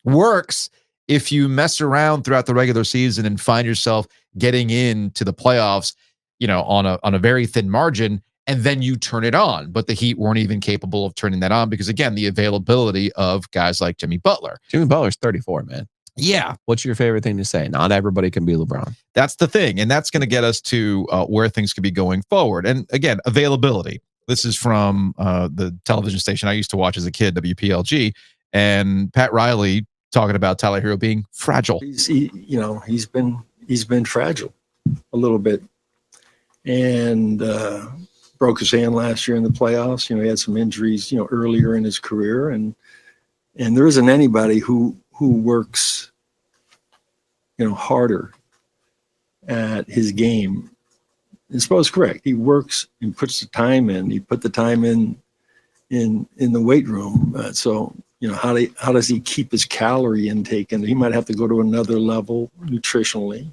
works if you mess around throughout the regular season and find yourself getting into the playoffs, on a very thin margin, and then you turn it on. But the Heat weren't even capable of turning that on because, again, the availability of guys like Jimmy Butler. Jimmy Butler's 34, man. Yeah. What's your favorite thing to say? Not everybody can be LeBron. That's the thing. And that's going to get us to where things could be going forward. And again, availability. This is from the television station I used to watch as a kid, WPLG. And Pat Riley talking about Tyler Hero being fragile. He's been fragile a little bit. And broke his hand last year in the playoffs. He had some injuries, earlier in his career. And there isn't anybody who works harder at his game. And Spo's correct. He works and puts the time in. He put the time in the weight room. So how does he keep his calorie intake? And he might have to go to another level nutritionally.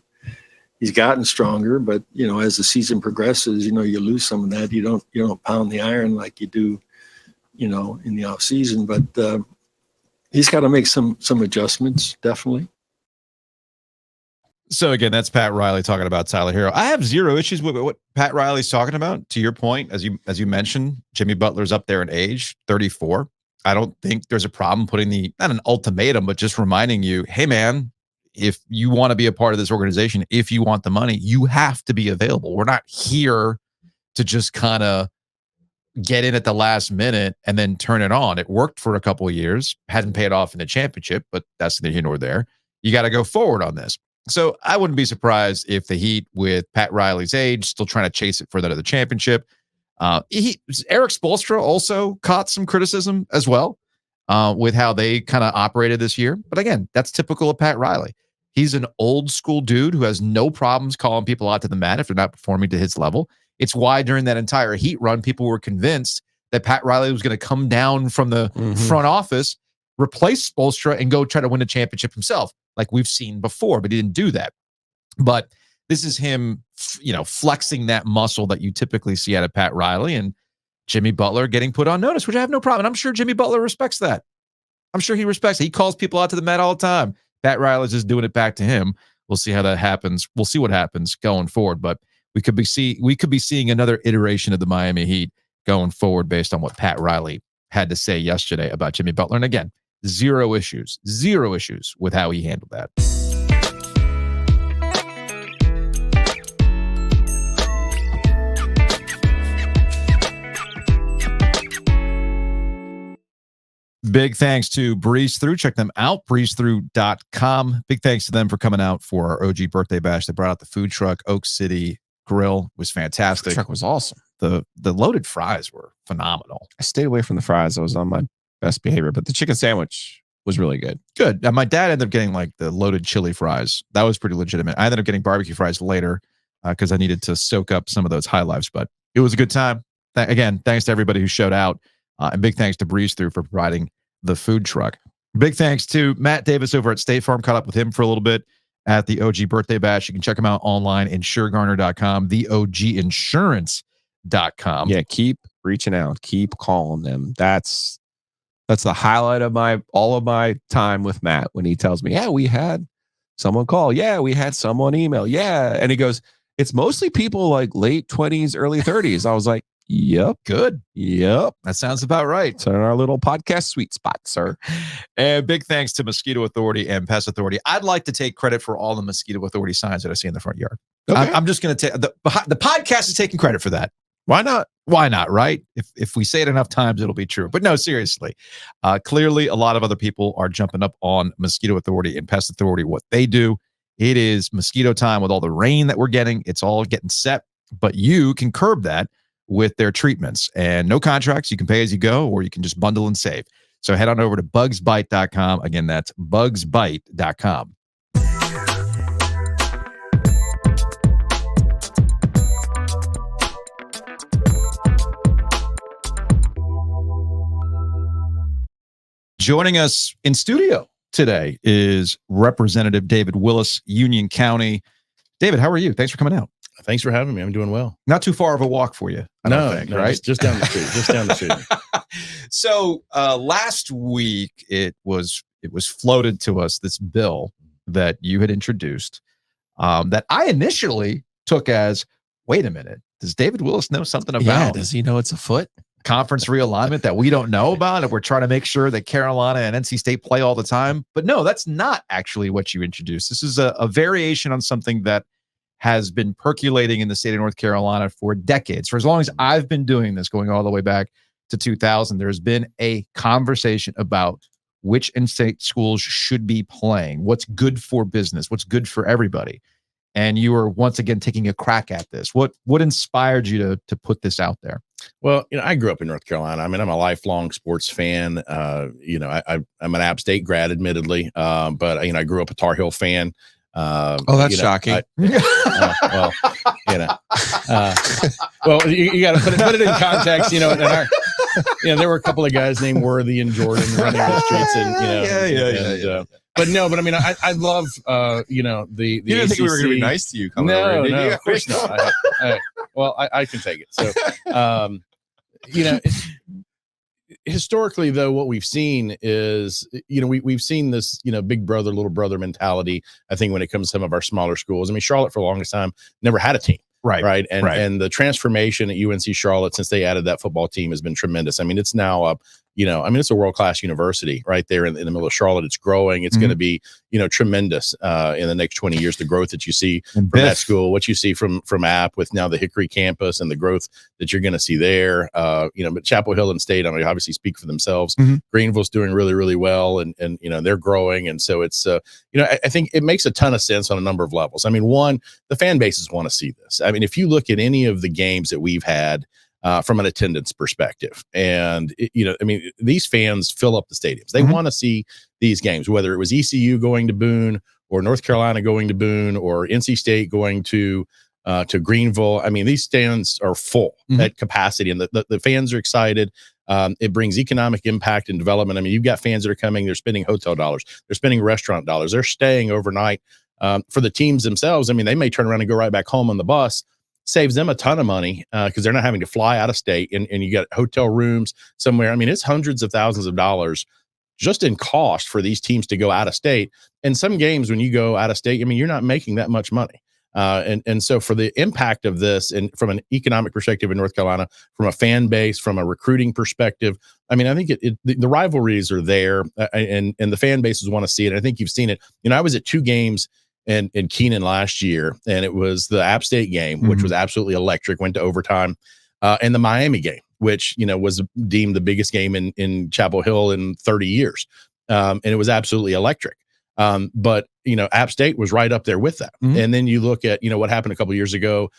He's gotten stronger, but as the season progresses, you lose some of that. You don't pound the iron like you do, in the off season. But he's got to make some adjustments, definitely. So again, that's Pat Riley talking about Tyler Hero. I have zero issues with what Pat Riley's talking about. To your point, as you mentioned, Jimmy Butler's up there in age, 34. I don't think there's a problem putting not an ultimatum, but just reminding you, hey man, if you want to be a part of this organization, if you want the money, you have to be available. We're not here to just kind of get in at the last minute and then turn it on. It worked for a couple of years, hasn't paid off in the championship, but that's neither here nor there. You got to go forward on this. So I wouldn't be surprised if the Heat, with Pat Riley's age, still trying to chase it for another championship. Eric Spoelstra also caught some criticism as well with how they kind of operated this year. But again, that's typical of Pat Riley. He's an old school dude who has no problems calling people out to the mat if they're not performing to his level. It's why during that entire Heat run, people were convinced that Pat Riley was going to come down from the front office, replace Spoelstra, and go try to win a championship himself. like we've seen before, but he didn't do that. But this is him, flexing that muscle that you typically see out of Pat Riley, and Jimmy Butler getting put on notice, which I have no problem. And I'm sure Jimmy Butler respects that. I'm sure he respects it. He calls people out to the mat all the time. Pat Riley's just doing it back to him. We'll see how that happens. We'll see what happens going forward. But we could be seeing another iteration of the Miami Heat going forward based on what Pat Riley had to say yesterday about Jimmy Butler. And again, zero issues with how he handled that. Big thanks to Breeze Through. Check them out, breezethrough.com. Big thanks to them for coming out for our OG birthday bash. They brought out the food truck. Oak City Grill was fantastic. The truck was awesome. The loaded fries were phenomenal. I stayed away from the fries. I was on my best behavior, but the chicken sandwich was really good. Good. My dad ended up getting like the loaded chili fries. That was pretty legitimate. I ended up getting barbecue fries later because I needed to soak up some of those high lives, but it was a good time. Again, thanks to everybody who showed out. And big thanks to Breeze Through for providing the food truck. Big thanks to Matt Davis over at State Farm. Caught up with him for a little bit at the OG birthday bash. You can check him out online, insuregarner.com, theoginsurance.com. Yeah, keep reaching out. Keep calling them. That's the highlight of all of my time with Matt, when he tells me, yeah, we had someone call. Yeah, we had someone email. Yeah. And he goes, it's mostly people like late 20s, early 30s. I was like, yep. Good. Yep. That sounds about right. It's in our little podcast sweet spot, sir. And big thanks to Mosquito Authority and Pest Authority. I'd like to take credit for all the Mosquito Authority signs that I see in the front yard. Okay. I'm just going to take the podcast is taking credit for that. Why not? Why not, right? If we say it enough times, it'll be true. But no, seriously. Clearly, a lot of other people are jumping up on Mosquito Authority and Pest Authority. What they do, it is mosquito time with all the rain that we're getting. It's all getting set. But you can curb that with their treatments, and no contracts. You can pay as you go, or you can just bundle and save. So head on over to bugsbite.com. Again, that's bugsbite.com. Joining us in studio today is Representative David Willis, Union County. David, how are you? Thanks for coming out. Thanks for having me. I'm doing well. Not too far of a walk for you, I don't think, right? Just down the street. Just down the street. So last week it was floated to us, this bill that you had introduced that I initially took as, wait a minute, does David Willis know something about? Yeah, does he know it's afoot? Conference realignment that we don't know about, and we're trying to make sure that Carolina and NC State play all the time. But no, that's not actually what you introduced. This is a variation on something that has been percolating in the state of North Carolina for decades. For as long as I've been doing this, going all the way back to 2000, there's been a conversation about which in-state schools should be playing, what's good for business, what's good for everybody. And you are once again taking a crack at this. What inspired you to put this out there? Well, I grew up in North Carolina. I mean, I'm a lifelong sports fan. I'm an App State grad, admittedly, but I grew up a Tar Heel fan. That's shocking. You got to put it in context. There were a couple of guys named Worthy and Jordan running the streets, But I mean, I love the. You didn't ACC. think we were going to be nice to you? No, of course not. I can take it. So, historically, though, what we've seen is, we've seen this, big brother, little brother mentality. I think when it comes to some of our smaller schools, I mean, Charlotte for the longest time never had a team. Right. And the transformation at UNC Charlotte since they added that football team has been tremendous. I mean, it's now it's a world-class university right there in the middle of Charlotte. It's growing. It's going to be, tremendous in the next 20 years, the growth that you see from that school, what you see from App with now the Hickory campus and the growth that you're going to see there. But Chapel Hill and State, obviously speak for themselves. Greenville's doing really, really well and they're growing. And so it's, I think it makes a ton of sense on a number of levels. I mean, one, the fan bases want to see this. I mean, if you look at any of the games that we've had, from an attendance perspective. And, these fans fill up the stadiums. They want to see these games, whether it was ECU going to Boone or North Carolina going to Boone or NC State going to Greenville. I mean, these stands are full at capacity and the fans are excited. It brings economic impact and development. I mean, you've got fans that are coming, they're spending hotel dollars, they're spending restaurant dollars, they're staying overnight. For the teams themselves, I mean, they may turn around and go right back home on the bus. Saves them a ton of money because they're not having to fly out of state, and you got hotel rooms somewhere. I mean, it's hundreds of thousands of dollars just in cost for these teams to go out of state. And some games, when you go out of state, I mean, you're not making that much money. And so for the impact of this, and from an economic perspective in North Carolina, from a fan base, from a recruiting perspective, I mean, I think the rivalries are there, and the fan bases want to see it. I think you've seen it. You know, I was at 2 games in Keenan last year, and it was the App State game, which was absolutely electric, went to overtime, and the Miami game, which, you know, was deemed the biggest game in Chapel Hill in 30 years. And it was absolutely electric. But, you know, App State was right up there with that. And then you look at, you know, what happened a couple of years ago.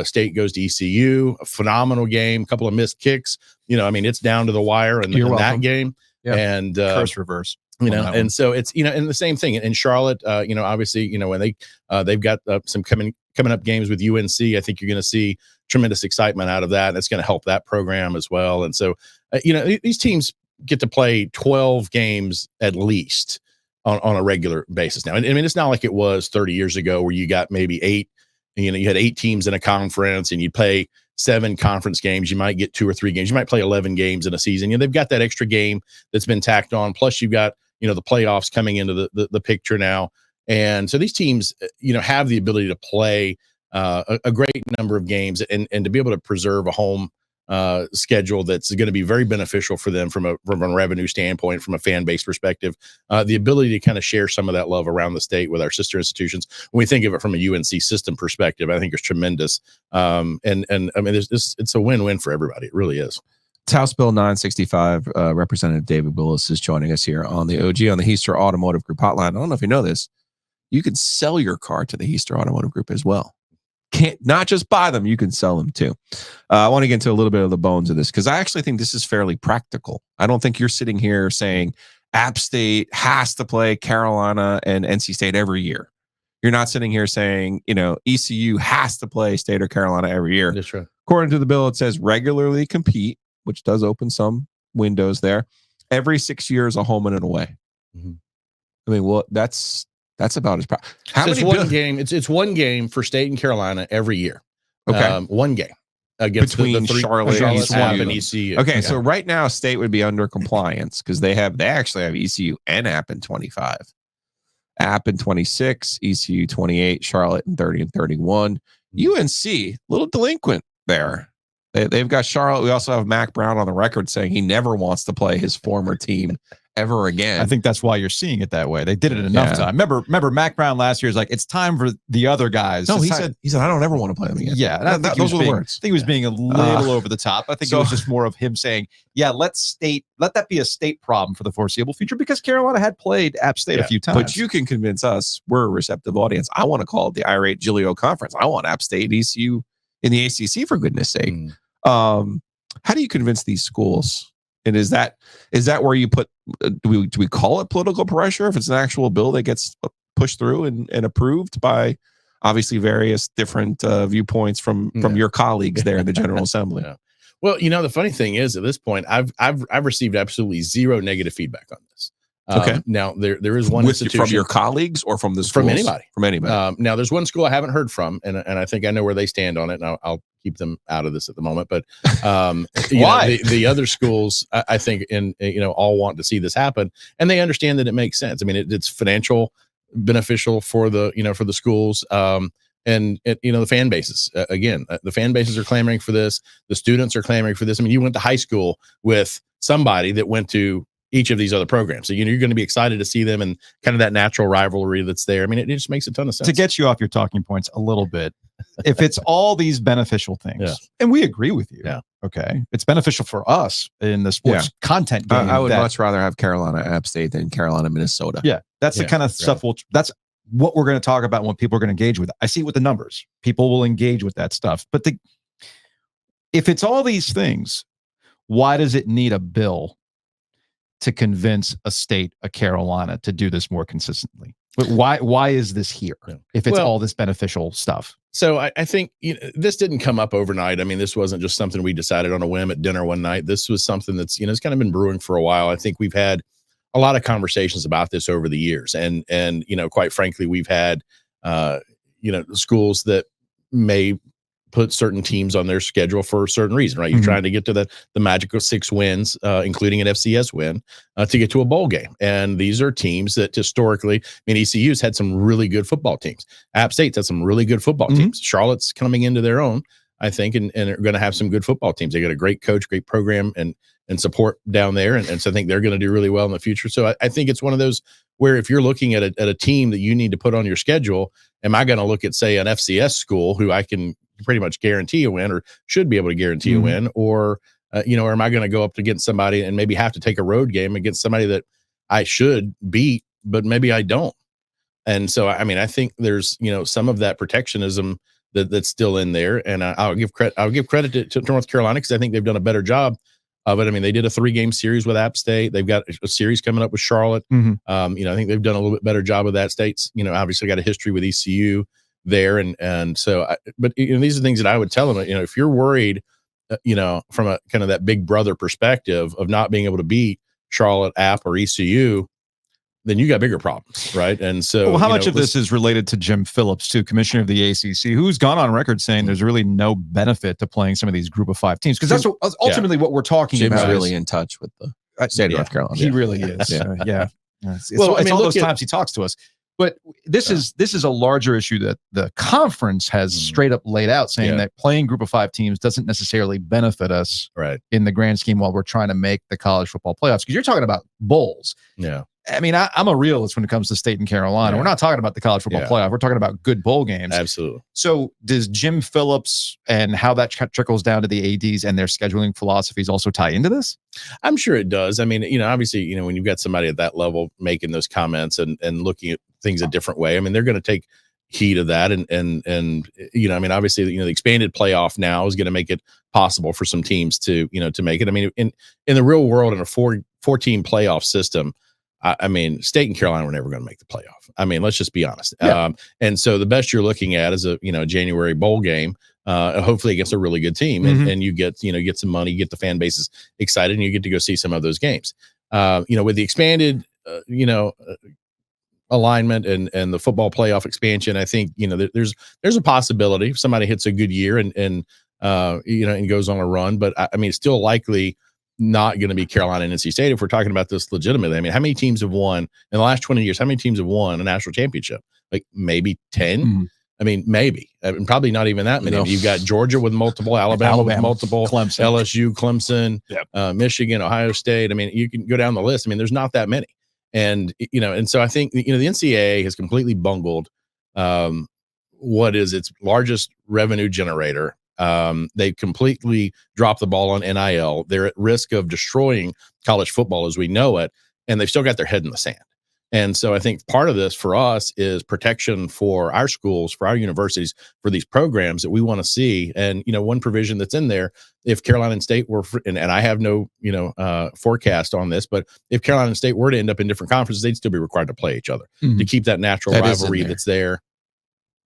State goes to ECU, a phenomenal game, a couple of missed kicks. You know, I mean, it's down to the wire in that game. Yeah. And curse reverse. You know, and so it's, you know, and the same thing in Charlotte, you know, obviously, you know, when they've got some coming up games with UNC, I think you're going to see tremendous excitement out of that. And it's going to help that program as well. And so, you know, these teams get to play 12 games at least on a regular basis now. And I mean, it's not like it was 30 years ago where you got maybe 8, you know, you had 8 teams in a conference and you play 7 conference games. You might get 2 or 3 games. You might play 11 games in a season. You know, they've got that extra game that's been tacked on. Plus you've got, you know, the playoffs coming into the picture now. And so these teams, you know, have the ability to play a great number of games and to be able to preserve a home schedule that's going to be very beneficial for them from a revenue standpoint, from a fan base perspective. The ability to kind of share some of that love around the state with our sister institutions. When we think of it from a UNC system perspective, I think it's tremendous. And I mean, it's a win-win for everybody. It really is. It's House Bill 965. Representative David Willis is joining us here on the OG on the Heister Automotive Group hotline. I don't know if you know this. You can sell your car to the Heister Automotive Group as well. Can't not just buy them, you can sell them too. I want to get into a little bit of the bones of this because I actually think this is fairly practical. I don't think you're sitting here saying App State has to play Carolina and NC State every year. You're not sitting here saying, you know, ECU has to play State or Carolina every year. That's right. According to the bill, it says regularly compete, which does open some windows there. Every 6 years, a home and an away. I mean, well, that's about as how so many one game. It's one game for State and Carolina every year. Okay, one game against between the Charlotte and ECU. Okay, so right now State would be under compliance because they actually have ECU and App in 25, App in 26, ECU 28, Charlotte in 30 and 31. UNC little delinquent there. They've got Charlotte. We also have Mac Brown on the record saying he never wants to play his former team ever again. I think that's why you're seeing it that way. They did it enough time. Remember Mac Brown last year is like, it's time for the other guys. No, he said I don't ever want to play them again. Yeah, and those were the words. I think he was being a little over the top. I think it was just more of him saying, yeah, let that be a state problem for the foreseeable future because Carolina had played App State a few times. But you can convince us we're a receptive audience. I want to call it the irate Giglio Conference. I want App State and ECU in the ACC for goodness sake. How do you convince these schools? And is that where you put? Do we call it political pressure if it's an actual bill that gets pushed through and approved by obviously various different viewpoints from your colleagues there in the General Assembly? Yeah. Well, you know, the funny thing is at this point, I've received absolutely zero negative feedback on this. Okay. Now there is one institution from your colleagues or from the schools? From anybody. Now there's one school I haven't heard from, and I think I know where they stand on it. And I'll keep them out of this at the moment. But why the other schools I think all want to see this happen, and they understand that it makes sense. I mean, it's financial beneficial for the schools. And the fan bases, the fan bases are clamoring for this. The students are clamoring for this. I mean, you went to high school with somebody that went to each of these other programs. So, you're going to be excited to see them and kind of that natural rivalry that's there. I mean, it just makes a ton of sense. To get you off your talking points a little bit, if it's all these beneficial things, and we agree with you, okay, it's beneficial for us in the sports content game. I would much rather have Carolina App State than Carolina Minnesota. Yeah, that's the kind of stuff that's what we're going to talk about when people are going to engage with it. I see it with the numbers. People will engage with that stuff. But if it's all these things, why does it need a bill to convince a state, a Carolina, to do this more consistently? But why is this here if it's all this beneficial stuff? So I think this didn't come up overnight. I mean, this wasn't just something we decided on a whim at dinner one night. This was something that's, it's kind of been brewing for a while. I think we've had a lot of conversations about this over the years. And quite frankly, we've had, schools that may put certain teams on their schedule for a certain reason, right? You're trying to get to the magical 6 wins, including an FCS win, to get to a bowl game. And these are teams that historically, ECU's had some really good football teams. App State's had some really good football teams. Charlotte's coming into their own, I think, and are going to have some good football teams. They got a great coach, great program, and support down there. And so I think they're going to do really well in the future. So I think it's one of those where if you're looking at a team that you need to put on your schedule, am I going to look at, say, an FCS school who I can pretty much guarantee a win or should be able to guarantee a win, or or am I going to go up against somebody and maybe have to take a road game against somebody that I should beat, but maybe I don't? And so, I think there's, some of that protectionism that's still in there. And I'll give credit to North Carolina, because I think they've done a better job of it. I mean, they did a 3-game series with App State. They've got a series coming up with Charlotte. I think they've done a little bit better job with that. State's, obviously got a history with ECU there. And so, but these are things that I would tell them, if you're worried, from a kind of that big brother perspective of not being able to beat Charlotte, App, or ECU, then you got bigger problems, right? And so, how much of this is related to Jim Phillips, too, commissioner of the ACC, who's gone on record saying there's really no benefit to playing some of these Group of 5 teams? Because that's ultimately what we're talking Jim's about. really in touch with the state of North Carolina. He really is. It's Well, all those times he talks to us. But this is a larger issue that the conference has straight up laid out, saying that playing Group of 5 teams doesn't necessarily benefit us in the grand scheme while we're trying to make the college football playoffs. Because you're talking about bowls. Yeah. I'm a realist when it comes to State and Carolina. We're not talking about the college football playoff. We're talking about good bowl games. Absolutely. So does Jim Phillips and how that trickles down to the ADs and their scheduling philosophies also tie into this? I'm sure it does. I mean, obviously, when you've got somebody at that level making those comments and looking at things a different way, I mean, they're going to take heed of that. And obviously, the expanded playoff now is going to make it possible for some teams to make it. I mean, in the real world, in a 4-team playoff system, I mean, State and Carolina were never going to make the playoff. I mean, let's just be honest. Yeah. And so the best you're looking at is a January bowl game, hopefully against a really good team, and you get some money, you get the fan bases excited, and you get to go see some of those games. With the expanded alignment and the football playoff expansion, I think there's a possibility if somebody hits a good year and goes on a run, but I mean, it's still likely not going to be Carolina and NC State if we're talking about this legitimately. I mean, how many teams have won in the last 20 years? How many teams have won a national championship? Like maybe 10. I mean, maybe, and probably not even that many. You've got Georgia with multiple, Alabama with multiple, Clemson. LSU, Clemson, Michigan, Ohio State. I mean, you can go down the list. I mean, there's not that many. And, and so I think, the NCAA has completely bungled what is its largest revenue generator. They completely dropped the ball on NIL. They're at risk of destroying college football as we know it, and they've still got their head in the sand. And so I think part of this for us is protection for our schools, for our universities, for these programs that we want to see. And, one provision that's in there, if Carolina and State were, and I have no, forecast on this, but if Carolina and State were to end up in different conferences, they'd still be required to play each other to keep that natural rivalry that's there.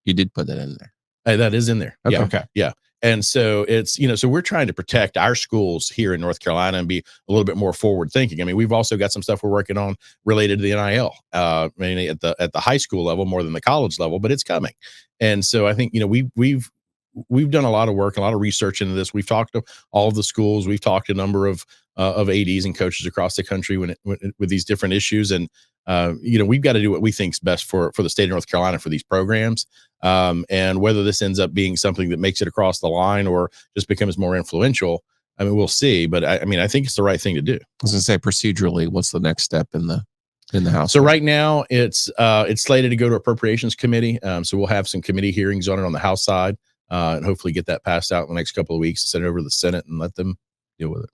You did put that in there. That is in there. Okay. Yeah. Okay. Yeah. And so it's, so we're trying to protect our schools here in North Carolina and be a little bit more forward thinking. I mean, we've also got some stuff we're working on related to the NIL, mainly at the high school level more than the college level, but it's coming. And so I think, we've done a lot of work, a lot of research into this. We've talked to all of the schools. We've talked to a number of ADs and coaches across the country with these different issues. And, we've got to do what we think is best for the state of North Carolina for these programs. And whether this ends up being something that makes it across the line or just becomes more influential, I mean, we'll see. But I think it's the right thing to do. I was going to say, procedurally, what's the next step in the House? So right now it's slated to go to Appropriations Committee. So we'll have some committee hearings on it on the House side, and hopefully get that passed out in the next couple of weeks, send it over to the Senate and let them deal with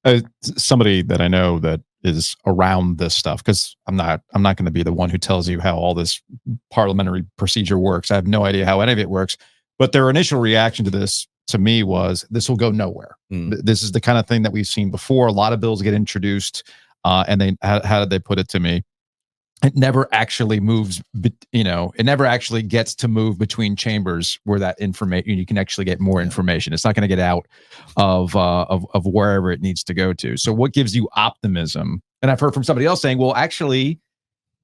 it. Somebody that I know that is around this stuff, because I'm not going to be the one who tells you how all this parliamentary procedure works. I have no idea how any of it works, but their initial reaction to this to me was this will go nowhere. This is the kind of thing that we've seen before. A lot of bills get introduced, and how did they put it to me? it never actually moves, it never actually gets to move between chambers where that information, you can actually get more information. It's not going to get out of wherever it needs to go to. So what gives you optimism? And I've heard from somebody else saying, well, actually,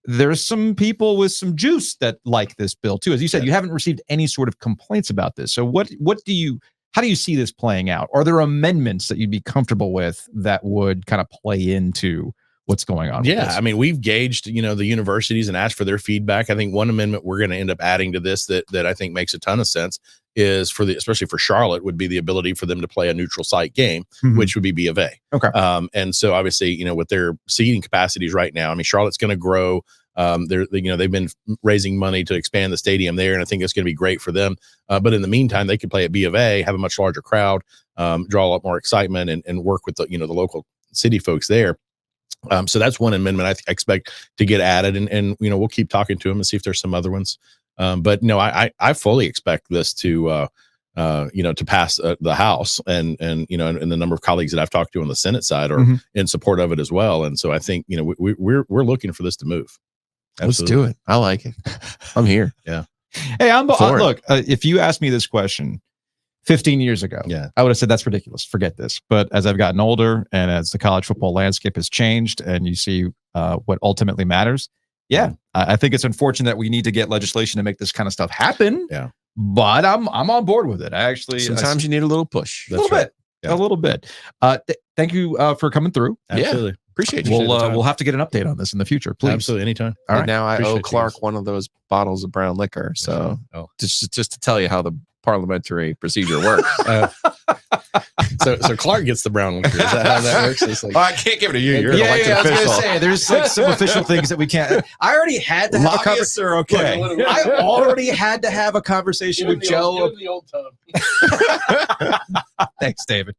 there's some people with some juice that like this bill too. As you said, you haven't received any sort of complaints about this. So how do you see this playing out? Are there amendments that you'd be comfortable with that would kind of play into what's going on? Yeah, I mean, we've gauged, the universities and asked for their feedback. I think one amendment we're going to end up adding to this that I think makes a ton of sense is especially for Charlotte, would be the ability for them to play a neutral site game, which would be B of A. Okay. And so obviously, with their seating capacities right now, I mean, Charlotte's going to grow. They've been raising money to expand the stadium there, and I think it's going to be great for them. But in the meantime, they could play at B of A, have a much larger crowd, draw a lot more excitement, and work with the local city folks there. So that's one amendment I expect to get added, and we'll keep talking to them and see if there's some other ones. But no, I fully expect this to pass the House, and the number of colleagues that I've talked to on the Senate side are in support of it as well. And so I think we're looking for this to move. Let's Absolutely. do it. I like it. I'm here. Yeah. Hey, look, if you asked me this question 15 years ago, I would have said that's ridiculous. Forget this. But as I've gotten older and as the college football landscape has changed and you see what ultimately matters, I think it's unfortunate that we need to get legislation to make this kind of stuff happen. Yeah. But I'm on board with it. Sometimes you need a little push. A little bit. Thank you for coming through. Absolutely. Yeah. Appreciate you. We'll have to get an update on this in the future, please. Absolutely, anytime. All right. Now I owe Clark one of those bottles of brown liquor. So just to tell you how the parliamentary procedure works. So Clark gets the brown liquor. Is that how that works? It's like, I can't give it to you. You're I was going to say there's like some official things that we can't. I already had to have a conversation. Okay. I already had to have a conversation with Joe. The old tub. Thanks, David.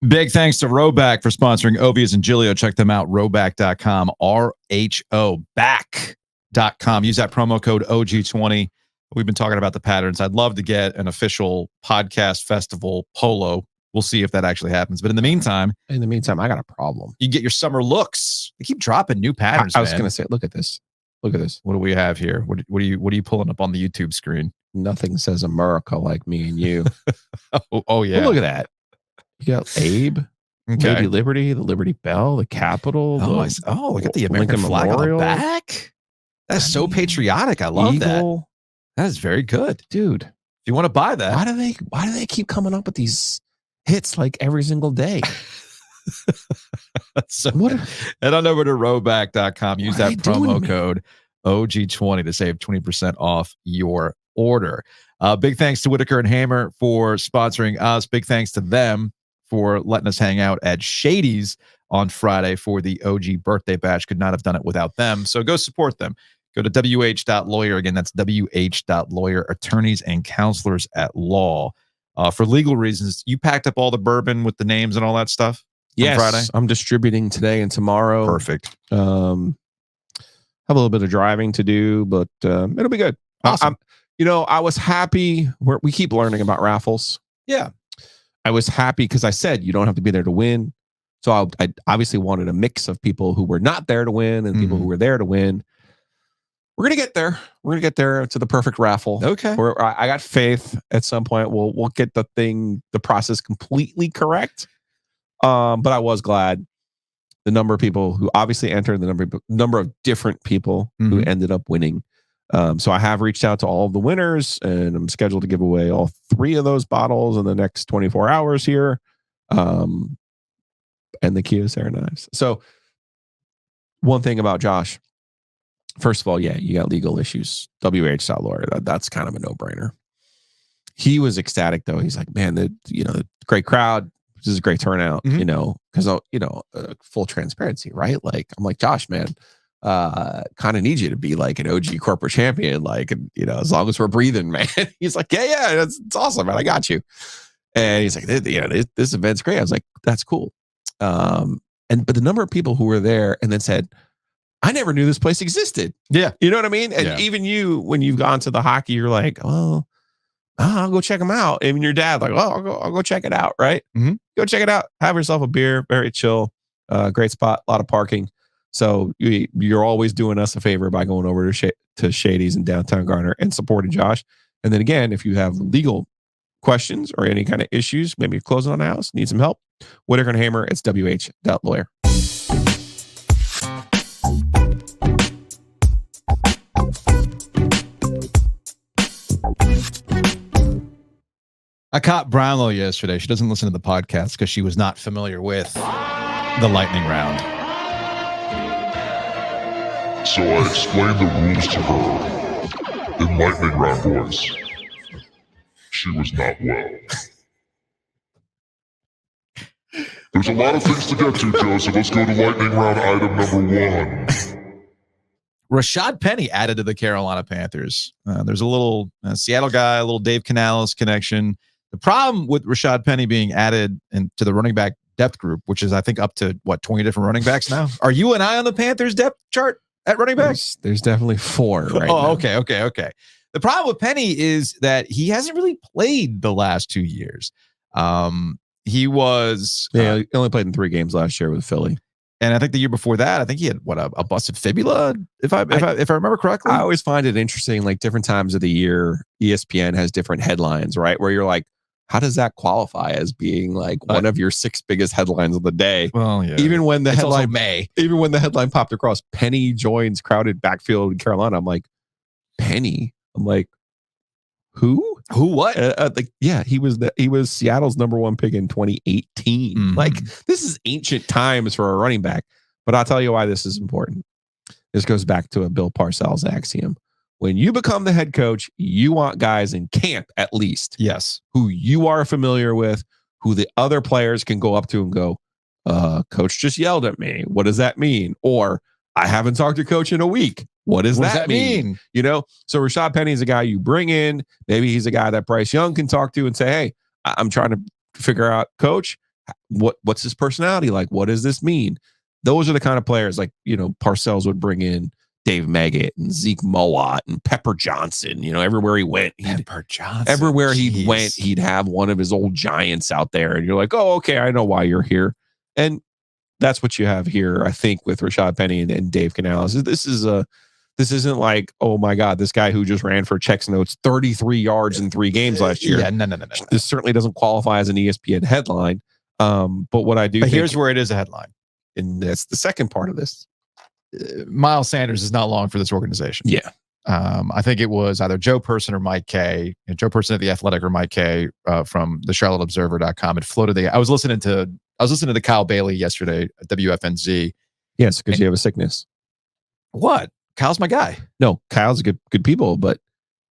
Big thanks to Rhoback for sponsoring Ovies and Giglio. Check them out, rhoback.com, RHO back.com. Use that promo code OG20. We've been talking about the patterns. I'd love to get an official podcast festival polo. We'll see if that actually happens. But in the meantime, I got a problem. You get your summer looks. They keep dropping new patterns. I was going to say, look at this. Look at this. What do we have here? What are you pulling up on the YouTube screen? Nothing says America like me and you. oh yeah. Well, look at that. You got Abe, Lady Liberty, the Liberty Bell, the Capitol. Look at the American flag Memorial. On the back. That's so patriotic. I love that. That is very good, dude. If you want to buy that, why do they keep coming up with these hits like every single day? So head on over to rhoback.com. Use that promo code OG20 to save 20% off your order. Big thanks to Whitaker and Hamer for sponsoring us. Big thanks to them for letting us hang out at Shady's on Friday for the OG birthday bash. Could not have done it without them. So go support them. Go to wh.lawyer. Again, that's wh.lawyer, attorneys and counselors at law. For legal reasons, you packed up all the bourbon with the names and all that stuff? Yes, Friday? I'm distributing today and tomorrow. Perfect. Have a little bit of driving to do, but it'll be good. Awesome. I was happy. We keep learning about raffles. Yeah. I was happy because I said you don't have to be there to win. So I obviously wanted a mix of people who were not there to win and people who were there to win. We're going to get there. We're going to get there to the perfect raffle. Okay. I got faith at some point we'll get the process completely correct. But I was glad the number of people who obviously entered, the number of different people who ended up winning. So I have reached out to all of the winners, and I'm scheduled to give away all 3 of those bottles in the next 24 hours here. And the Kyocera knives. So one thing about Josh, first of all, you got legal issues. WH.lawyer, that's kind of a no-brainer. He was ecstatic though. He's like, man, the great crowd. This is a great turnout, because full transparency, right? Like, I'm like, Josh, man, kind of need you to be like an OG corporate champion, like, as long as we're breathing, man. He's like, yeah, it's awesome, man. I got you. And he's like, this event's great. I was like, that's cool. But the number of people who were there and then said, I never knew this place existed. Yeah. You know what I mean? And even you, when you've gone to the hockey, you're like, well, I'll go check them out. And your dad, like, well, I'll go check it out, right? Mm-hmm. Go check it out. Have yourself a beer. Very chill. Great spot. A lot of parking. So you're always doing us a favor by going over to Shady's in downtown Garner and supporting Josh. And then again, if you have legal questions or any kind of issues, maybe you're closing on a house, need some help, Whitaker and Hammer, it's wh.lawyer. I caught Brownlow yesterday. She doesn't listen to the podcast because she was not familiar with the lightning round. So I explained the rules to her in lightning round voice. She was not well. There's a lot of things to get to, Joe, so let's go to lightning round item number 1. Rashad Penny added to the Carolina Panthers. There's a little Seattle guy, a little Dave Canales connection. The problem with Rashad Penny being added to the running back depth group, which is, I think, up to, 20 different running backs now? Are you and I on the Panthers depth chart at running back? There's definitely 4 right now. Okay. The problem with Penny is that he hasn't really played the last 2 years. He was... he only played in 3 games last year with Philly. And I think the year before that, I think he had a busted fibula, if I remember correctly. I always find it interesting, like different times of the year, ESPN has different headlines, right? Where you're like, how does that qualify as being like one of your 6 biggest headlines of the day? Well, yeah. Even when the headline even when the headline popped across, Penny joins crowded backfield in Carolina. I'm like, Penny. I'm like, who? What? He was Seattle's number 1 pick in 2018. Mm-hmm. Like, this is ancient times for a running back. But I'll tell you why this is important. This goes back to a Bill Parcells axiom. When you become the head coach, you want guys in camp, at least. Yes. Who you are familiar with, who the other players can go up to and go, coach just yelled at me. What does that mean? Or, I haven't talked to coach in a week. What does that mean? You know, so Rashad Penny is a guy you bring in. Maybe he's a guy that Bryce Young can talk to and say, hey, I'm trying to figure out, coach, what's his personality like? What does this mean? Those are the kind of players like, Parcells would bring in Dave Meggett and Zeke Mowat and Pepper Johnson. Everywhere he went, everywhere he went, he'd have one of his old giants out there. And you're like, oh, okay, I know why you're here. And that's what you have here, I think, with Rashad Penny and Dave Canales. This isn't like, oh my God, this guy who just ran for checks notes 33 yards in 3 games last year. Yeah, no. This certainly doesn't qualify as an ESPN headline. But what I do think, here's where it is a headline. And that's the second part of this. Miles Sanders is not long for this organization. Yeah. I think it was either Joe Person or Mike Kay. Joe Person at The Athletic or Mike Kay from the CharlotteObserver.com. It floated I was listening to Kyle Bailey yesterday at WFNZ. Yes, because you have a sickness. What? Kyle's my guy. No, Kyle's a good people, but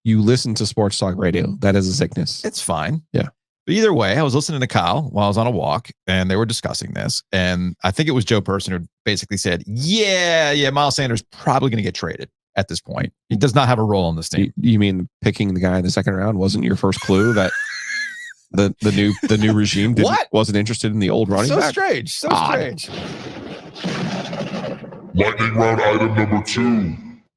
you listen to sports talk radio. That is a sickness. It's fine. Yeah. But either way, I was listening to Kyle while I was on a walk, and they were discussing this. And I think it was Joe Person who basically said, yeah, Miles Sanders probably going to get traded at this point. He does not have a role on this team. You mean picking the guy in the second round wasn't your first clue that the new regime wasn't interested in the old running back? Strange. So strange. Lightning round item number 2.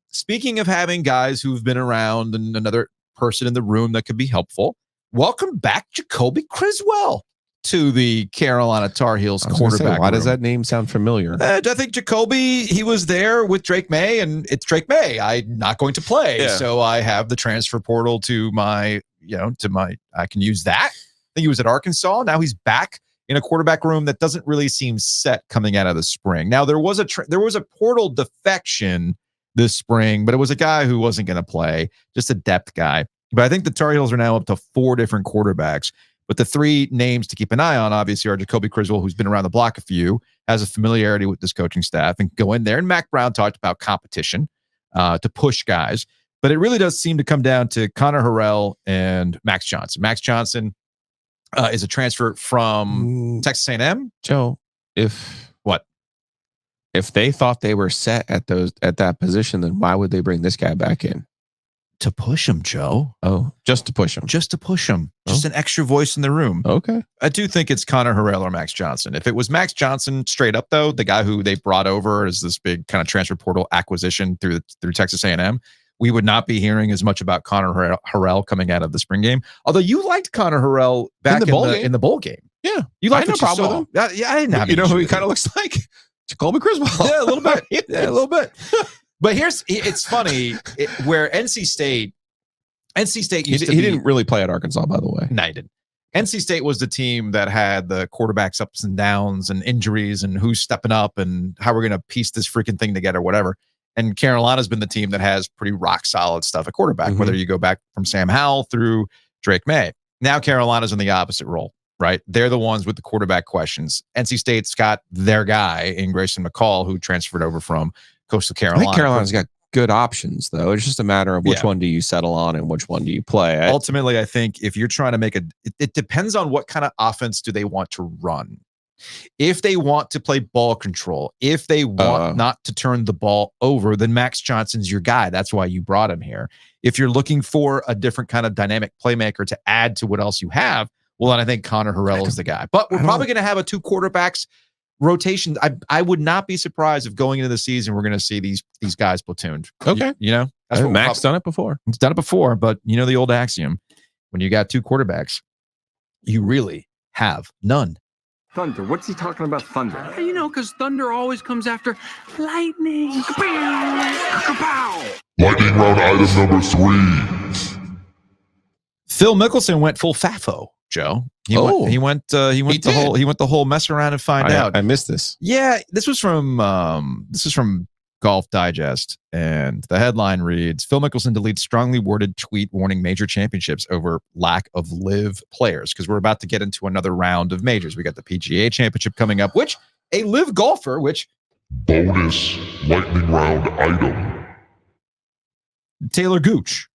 Speaking of having guys who've been around and another person in the room that could be helpful, welcome back Jacoby Criswell to the Carolina Tar Heels quarterback. Why does that name sound familiar? I think Jacoby, he was there with Drake May, and it's Drake May. I'm not going to play, so I have the transfer portal to my, I can use that. I think he was at Arkansas. Now he's back in a quarterback room that doesn't really seem set coming out of the spring. Now there was a portal defection this spring, but it was a guy who wasn't going to play, just a depth guy. But I think the Tar Heels are now up to 4 different quarterbacks. But the 3 names to keep an eye on, obviously, are Jacoby Criswell, who's been around the block a few, has a familiarity with this coaching staff, and go in there. And Mac Brown talked about competition to push guys. But it really does seem to come down to Connor Harrell and Max Johnson. Max Johnson is a transfer from Texas A&M. Joe, if they thought they were set at that position, then why would they bring this guy back in? to push him, Joe. Oh, just to push him. Just to push him. Just an extra voice in the room. Okay. I do think it's Connor Harrell or Max Johnson. If it was Max Johnson straight up, though, the guy who they brought over as this big kind of transfer portal acquisition through Texas A&M, we would not be hearing as much about Connor Harrell coming out of the spring game. Although you liked Connor Harrell back in the bowl game. Yeah. You liked no problem with him. Yeah, I didn't have You know who he kind of looks like? Jacoby Criswell. Yeah, a little bit. Yeah, a little bit. But it's funny where NC State used to be. He didn't really play at Arkansas, by the way. No, he didn't. NC State was the team that had the quarterbacks ups and downs and injuries and who's stepping up and how we're going to piece this freaking thing together, whatever. And Carolina's been the team that has pretty rock solid stuff at quarterback, whether you go back from Sam Howell through Drake May. Now Carolina's in the opposite role, right? They're the ones with the quarterback questions. NC State's got their guy in Grayson McCall, who transferred over from Coastal Carolina. I think Carolina's got good options, though. It's just a matter of which one do you settle on and which one do you play. Ultimately, I think if you're trying to make it depends on what kind of offense do they want to run. If they want to play ball control, if they want not to turn the ball over, then Max Johnson's your guy. That's why you brought him here. If you're looking for a different kind of dynamic playmaker to add to what else you have, well, then I think Connor Harrell is the guy. But we're probably going to have a 2 quarterbacks rotation. I would not be surprised if going into the season we're going to see these guys platooned. Okay, you know, that's what Max done it before. He's done it before, but you know the old axiom: when you got 2 quarterbacks, you really have none. Thunder. What's he talking about, thunder? You know, because thunder always comes after lightning. Kapow! Lightning round item number 3. Phil Mickelson went full FAFO, Joe. He went the whole mess around and find out. I missed this. Yeah, this was from Golf Digest, and the headline reads: Phil Mickelson deletes strongly worded tweet warning major championships over lack of live players, because we're about to get into another round of majors. We got the PGA Championship coming up, which a live golfer, which bonus lightning round item. Taylor Gooch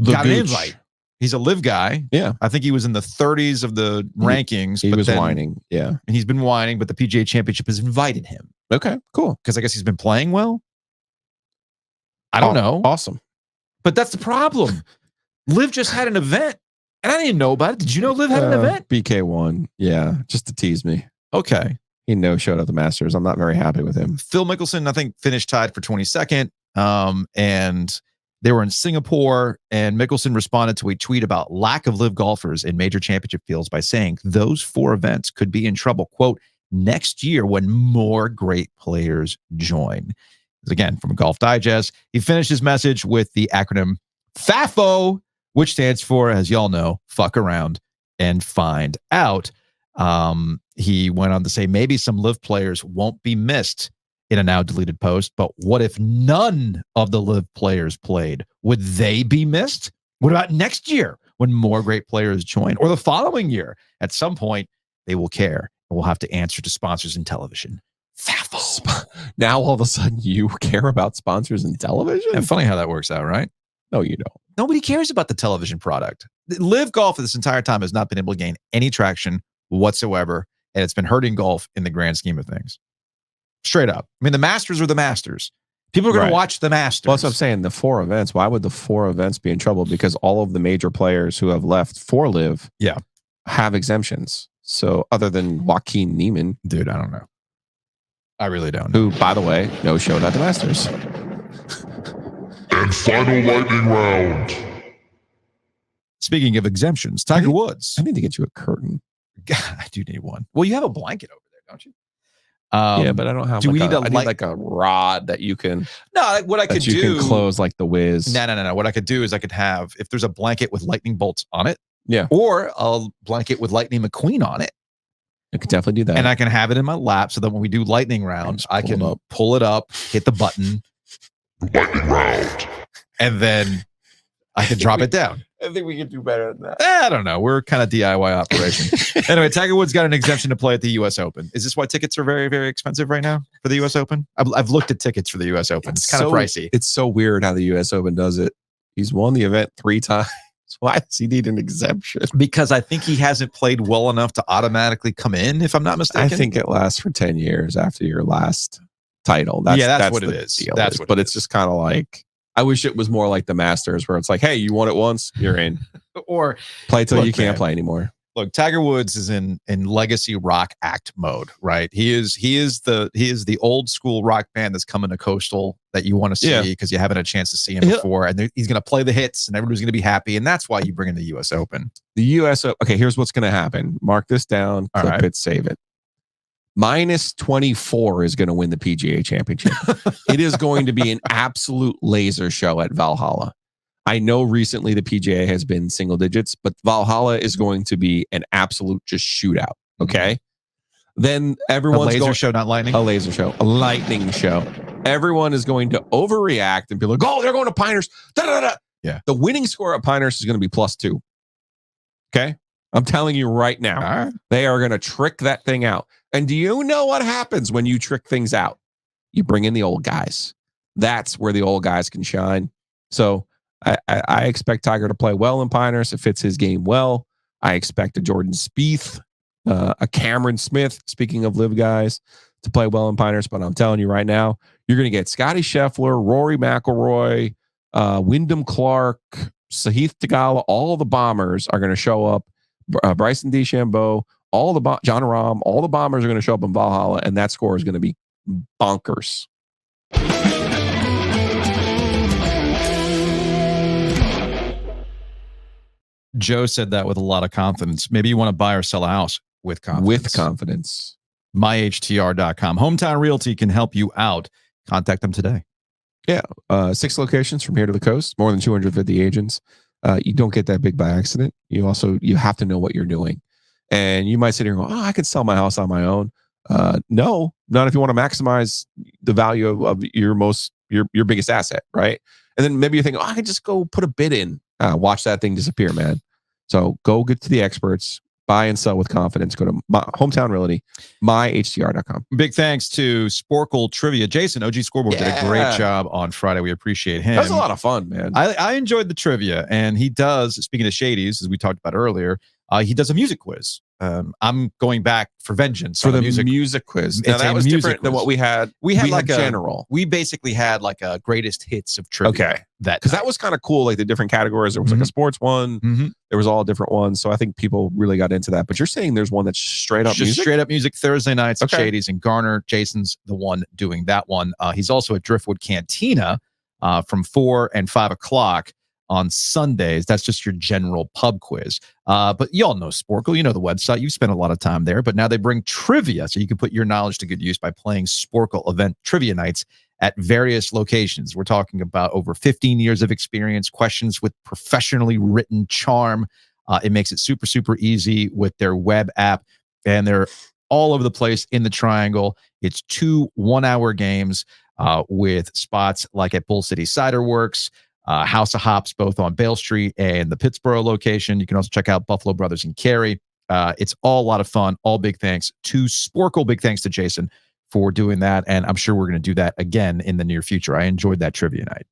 got an invite. He's a live guy. Yeah. I think he was in the 30s of the rankings. He was whining. Yeah. And he's been whining, but the PGA Championship has invited him. Okay, cool. Because I guess he's been playing well. I don't know. Awesome. But that's the problem. Liv just had an event, and I didn't know about it. Did you know Liv had an event? BK won. Yeah, just to tease me. Okay. He showed at the Masters. I'm not very happy with him. Phil Mickelson, I think, finished tied for 22nd. And they were in Singapore, and Mickelson responded to a tweet about lack of live golfers in major championship fields by saying those 4 events could be in trouble, quote, next year when more great players join. Again, from Golf Digest. He finished his message with the acronym FAFO, which stands for, as y'all know, fuck around and find out. He went on to say maybe some live players won't be missed in a now deleted post, but what if none of the live players played? Would they be missed? What about next year when more great players join, or the following year? At some point, they will care and will have to answer to sponsors in television. Now all of a sudden you care about sponsors in television? And funny how that works out, right? No, you don't. Nobody cares about the television product. Live golf this entire time has not been able to gain any traction whatsoever, and it's been hurting golf in the grand scheme of things. Straight up. I mean, the Masters are the Masters. People are going to watch the Masters. Well, that's what I'm saying. The 4 events. Why would the 4 events be in trouble? Because all of the major players who have left for live have exemptions. So other than Joaquin Neiman. Dude, I don't know. I really don't know. Who, by the way, no showed at the Masters. And final lightning round. Speaking of exemptions, Tiger Woods. I need to get you a curtain. God, I do need one. Well, you have a blanket over there, don't you? Yeah, but I don't have. Do we need I need like a rod that you can? No, what I could do. You can close like the Wiz. No. What I could do is I could have, if there's a blanket with lightning bolts on it. Yeah. Or a blanket with Lightning McQueen on it. I could definitely do that. And I can have it in my lap so that when we do lightning rounds, I can pull it up, hit the button. Lightning round. And then I can drop it down. I think we could do better than that. I don't know. We're kind of DIY operation. Anyway, Tiger Woods got an exemption to play at the U.S. Open. Is this why tickets are very, very expensive right now for the U.S. Open? I've looked at tickets for the U.S. Open. It's kind of pricey. It's so weird how the U.S. Open does it. He's won the event 3 times. Why does he need an exemption? Because I think he hasn't played well enough to automatically come in, if I'm not mistaken. I think it lasts for 10 years after your last title. That's what it is. But it's just kind of like, I wish it was more like the Masters, where it's like, hey, you won it once, you're in. Or play till look, you can't man, play anymore. Look, Tiger Woods is in legacy rock act mode, right? He is the old school rock band that's coming to Coastal that you want to see because you haven't had a chance to see him before, and he's going to play the hits, and everybody's going to be happy, and that's why you bring in the U.S. Open. The U.S. Okay, here's what's going to happen. Mark this down, clip it, save it. -24 is going to win the PGA Championship. It is going to be an absolute laser show at Valhalla. I know recently the PGA has been single digits, but Valhalla is going to be an absolute just shootout. Okay. Then everyone's a laser show, not lightning. A laser show, a lightning show. Everyone is going to overreact and be like, "Oh, they're going to Pinehurst." Da, da, da. Yeah. The winning score at Pinehurst is going to be +2. Okay. I'm telling you right now, they are going to trick that thing out. And do you know what happens when you trick things out? You bring in the old guys. That's where the old guys can shine. So I expect Tiger to play well in Pinehurst. It fits his game well. I expect a Jordan Spieth, a Cameron Smith, speaking of live guys, to play well in Pinehurst. But I'm telling you right now, you're going to get Scotty Scheffler, Rory McIlroy, Wyndham Clark, Sahith Theegala. All the bombers are going to show up. Bryson DeChambeau, John Rahm, all the bombers are going to show up in Valhalla, and that score is going to be bonkers. Joe said that with a lot of confidence. Maybe you want to buy or sell a house with confidence. With confidence. MyHTR.com. Hometown Realty can help you out. Contact them today. Yeah. 6 locations from here to the coast, more than 250 agents. You don't get that big by accident. You have to know what you're doing. And you might sit here and go, "Oh, I could sell my house on my own." No, not if you want to maximize the value of your biggest asset, right? And then maybe you think, "Oh, I could just go put a bid in." Watch that thing disappear, man. So go get to the experts, buy and sell with confidence. Go to Hometown Realty, myhtr.com. Big thanks to Sporkle Trivia. Jason, OG Scoreboard, did a great job on Friday. We appreciate him. That was a lot of fun, man. I enjoyed the trivia, and he does, speaking of Shadies, as we talked about earlier, he does a music quiz. I'm going back for vengeance for the music quiz. Now, that was different than what we had. We had like general. We basically had like a greatest hits of trivia. Okay, because that was kind of cool. Like the different categories. There was like a sports one. There was all different ones. So I think people really got into that. But you're saying there's one that's straight up music? Straight up music Thursday nights at Shadies and Garner. Jason's the one doing that one. He's also at Driftwood Cantina from 4 and 5 o'clock. On Sundays. That's just your general pub quiz. But y'all know Sporkle. You know the website. You've spent a lot of time there. But now they bring trivia, so you can put your knowledge to good use by playing Sporkle event trivia nights at various locations. We're talking about over 15 years of experience, questions with professionally written charm. It makes it super, super easy with their web app. And they're all over the place in the Triangle. It's 2 one-hour games with spots like at Bull City Cider Works, House of Hops, both on Bale Street and the Pittsburgh location. You can also check out Buffalo Brothers in Cary. It's all a lot of fun. All big thanks to Sporkle. Big thanks to Jason for doing that. And I'm sure we're going to do that again in the near future. I enjoyed that trivia night.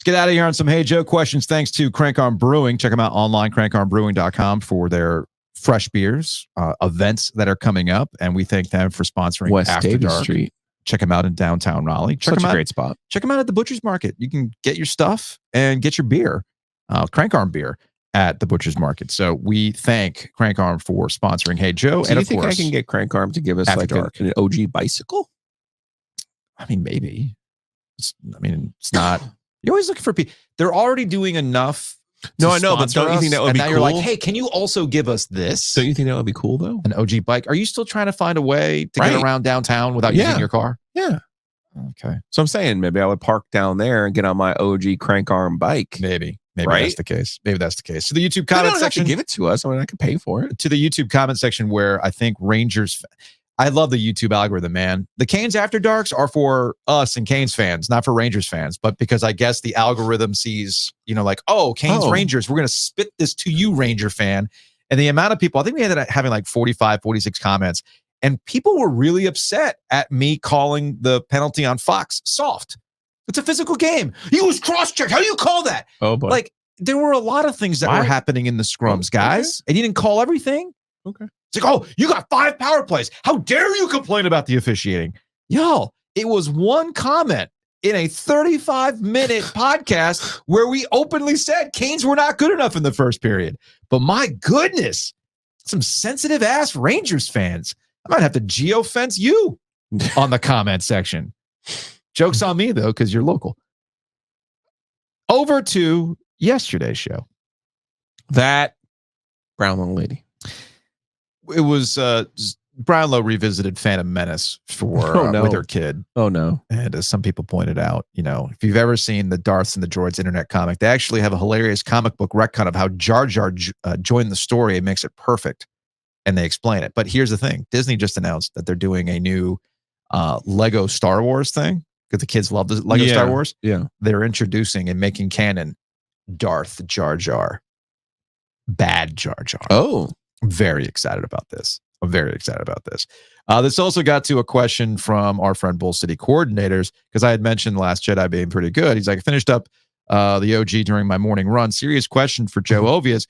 Get out of here on some Hey Joe questions. Thanks to Crank Arm Brewing. Check them out online, crankarmbrewing.com, for their fresh beers, events that are coming up. And we thank them for sponsoring West After Davis Dark. Street. Check them out in downtown Raleigh. Such a great spot. Check them out at the Butcher's Market. You can get your stuff and get your beer, Crank Arm beer, at the Butcher's Market. So we thank Crank Arm for sponsoring Hey Joe. Do you think I can get Crank Arm to give us like an OG bicycle? I mean, maybe. It's not. You're always looking for people. They're already doing enough. No, I know, but don't you think that would be cool? Now you're like, hey, can you also give us this? Don't you think that would be cool, though? An OG bike. Are you still trying to find a way to get around downtown without using your car? Yeah. Okay. So I'm saying maybe I would park down there and get on my OG Crank Arm bike. Maybe right? That's the case. Maybe that's the case. So the YouTube They comment don't section. have to give it to us. I mean, I could pay for it. To the YouTube comment section where I think Rangers. I love the YouTube algorithm, man. The Canes After Darks are for us and Canes fans, not for Rangers fans. But because I guess the algorithm sees, like, oh, Canes Rangers, we're going to spit this to you, Ranger fan. And the amount of people, I think we ended up having like 45, 46 comments. And people were really upset at me calling the penalty on Fox soft. It's a physical game. He was cross-checked. How do you call that? Oh, boy. Like, there were a lot of things that were happening in the scrums, guys. And he didn't call everything. Okay. It's like, oh, you got 5 power plays. How dare you complain about the officiating? Y'all, it was one comment in a 35-minute podcast where we openly said Canes were not good enough in the first period. But my goodness, some sensitive ass Rangers fans. I might have to geofence you on the comment section. Joke's on me, though, because you're local. Over to yesterday's show. That Brownlow lady. It was Brownlow revisited Phantom Menace for with her kid. Oh no! And as some people pointed out, if you've ever seen the Darths and the Droids internet comic, they actually have a hilarious comic book retcon of how Jar Jar joined the story and makes it perfect, and they explain it. But here's the thing: Disney just announced that they're doing a new Lego Star Wars thing because the kids love the Lego Star Wars. Yeah, they're introducing and making canon Darth Jar Jar, bad Jar Jar. Oh. I'm very excited about this. This also got to a question from our friend Bull City Coordinators, because I had mentioned Last Jedi being pretty good. He's like, I finished up the OG during my morning run. Serious question for Joe Ovias.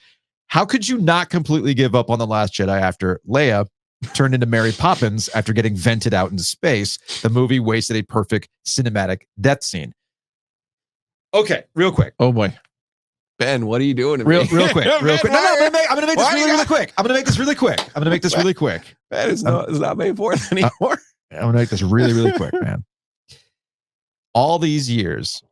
How could you not completely give up on The Last Jedi after Leia turned into Mary Poppins after getting vented out into space? The movie wasted a perfect cinematic death scene. Okay, real quick. Oh boy. Ben, what are you doing to real me? quick. No, I'm gonna make this really quick. I'm gonna make this really quick. Ben, it's not made for it anymore. I'm gonna make this really quick, man. All these years,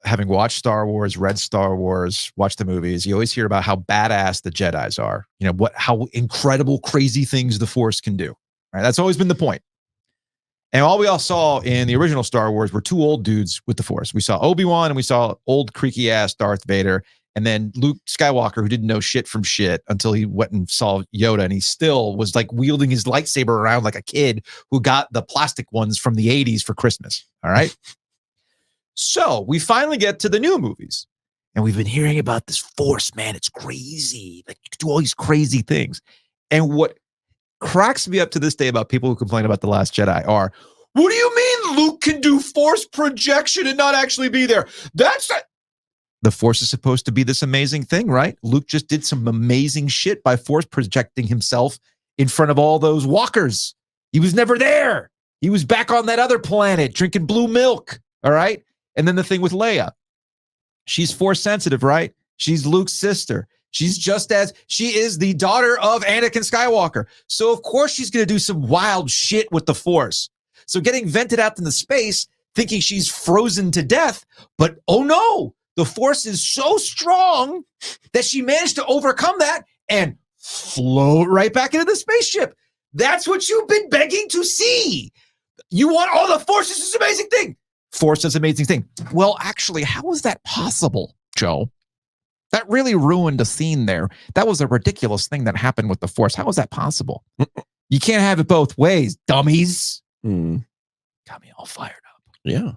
having watched Star Wars, read Star Wars, watched the movies, you always hear about how badass the Jedis are. How incredible, crazy things the Force can do. Right? That's always been the point. And all we all saw in the original Star Wars were 2 old dudes with the Force. We saw Obi-Wan and we saw old creaky ass Darth Vader. And then Luke Skywalker, who didn't know shit from shit until he went and saw Yoda, and he still was like wielding his lightsaber around like a kid who got the plastic ones from the 80s for Christmas. All right. So we finally get to the new movies, and we've been hearing about this Force, man. It's crazy. Like, you can do all these crazy things. And what cracks me up to this day about people who complain about The Last Jedi are, what do you mean Luke can do Force projection and not actually be there? The Force is supposed to be this amazing thing, right? Luke just did some amazing shit by Force projecting himself in front of all those walkers. He was never there. He was back on that other planet drinking blue milk, all right? And then the thing with Leia. She's Force sensitive, right? She's Luke's sister. She is the daughter of Anakin Skywalker. So of course she's going to do some wild shit with the Force. So getting vented out into space, thinking she's frozen to death, but oh no, the Force is so strong that she managed to overcome that and float right back into the spaceship. That's what you've been begging to see. You want the Force is this amazing thing. Force is an amazing thing. Well, actually, how is that possible, Joe? That really ruined a scene there. That was a ridiculous thing that happened with the Force. How is that possible? You can't have it both ways, dummies. Got me all fired up. Yeah.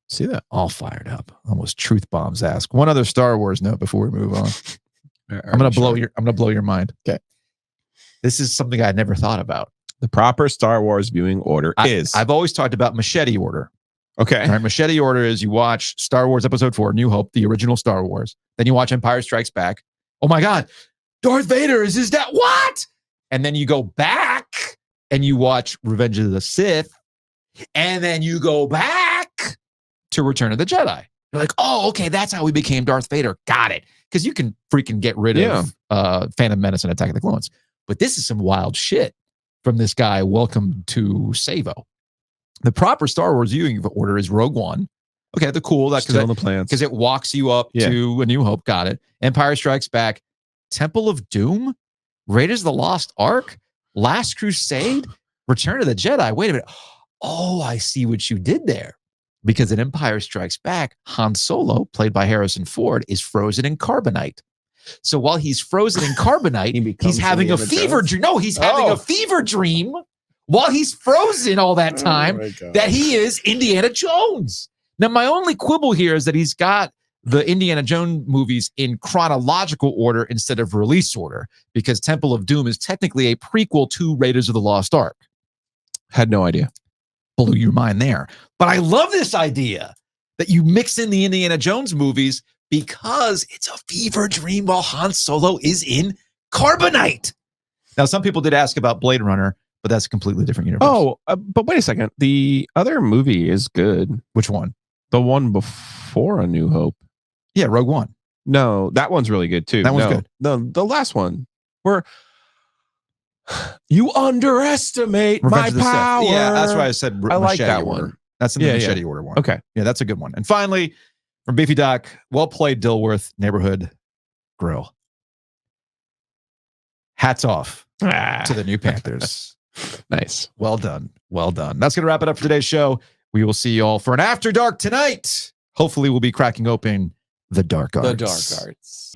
See that? All fired up. Almost truth bombs ask. One other Star Wars note before we move on. I'm gonna blow your mind. Okay. This is something I never thought about. The proper Star Wars viewing order is. I've always talked about machete order. Okay. All right, machete order is you watch Star Wars Episode 4, New Hope, the original Star Wars. Then you watch Empire Strikes Back. Oh my God, Darth Vader is his dad. What? And then you go back and you watch Revenge of the Sith. And then you go back to Return of the Jedi. You're like, oh, okay, that's how we became Darth Vader. Got it. Because you can freaking get rid of Phantom Menace and Attack of the Clones. But this is some wild shit from this guy. Welcome to Savo. The proper Star Wars viewing order is Rogue One. Okay, the cool. That's still in the plans. Because it walks you up to A New Hope. Got it. Empire Strikes Back. Temple of Doom. Raiders of the Lost Ark. Last Crusade. Return of the Jedi. Wait a minute. Oh, I see what you did there. Because in Empire Strikes Back, Han Solo, played by Harrison Ford, is frozen in carbonite. So while he's frozen in carbonite, he's having a fever dream. No, he's having a fever dream while he's frozen all that time that he is Indiana Jones. Now, my only quibble here is that he's got the Indiana Jones movies in chronological order instead of release order, because Temple of Doom is technically a prequel to Raiders of the Lost Ark. Had no idea. Blew your mind there. But I love this idea that you mix in the Indiana Jones movies because it's a fever dream while Han Solo is in carbonite. Now, some people did ask about Blade Runner, but that's a completely different universe. Oh, but wait a second. The other movie is good. Which one? The one before A New Hope. Yeah, Rogue One. No, that one's really good too. That one's good. The last one where you underestimate Revenge of my the Sith. power. Yeah, that's why I said I like that order. one. That's in the machete order one. Okay. Yeah, that's a good one. And finally, from Beefy Doc, well played, Dilworth Neighborhood Grill. Hats off to the new Panthers. Nice. Well done. Well done. That's going to wrap it up for today's show. We will see you all for an After Dark tonight. Hopefully, we'll be cracking open the Dark Arts. The Dark Arts.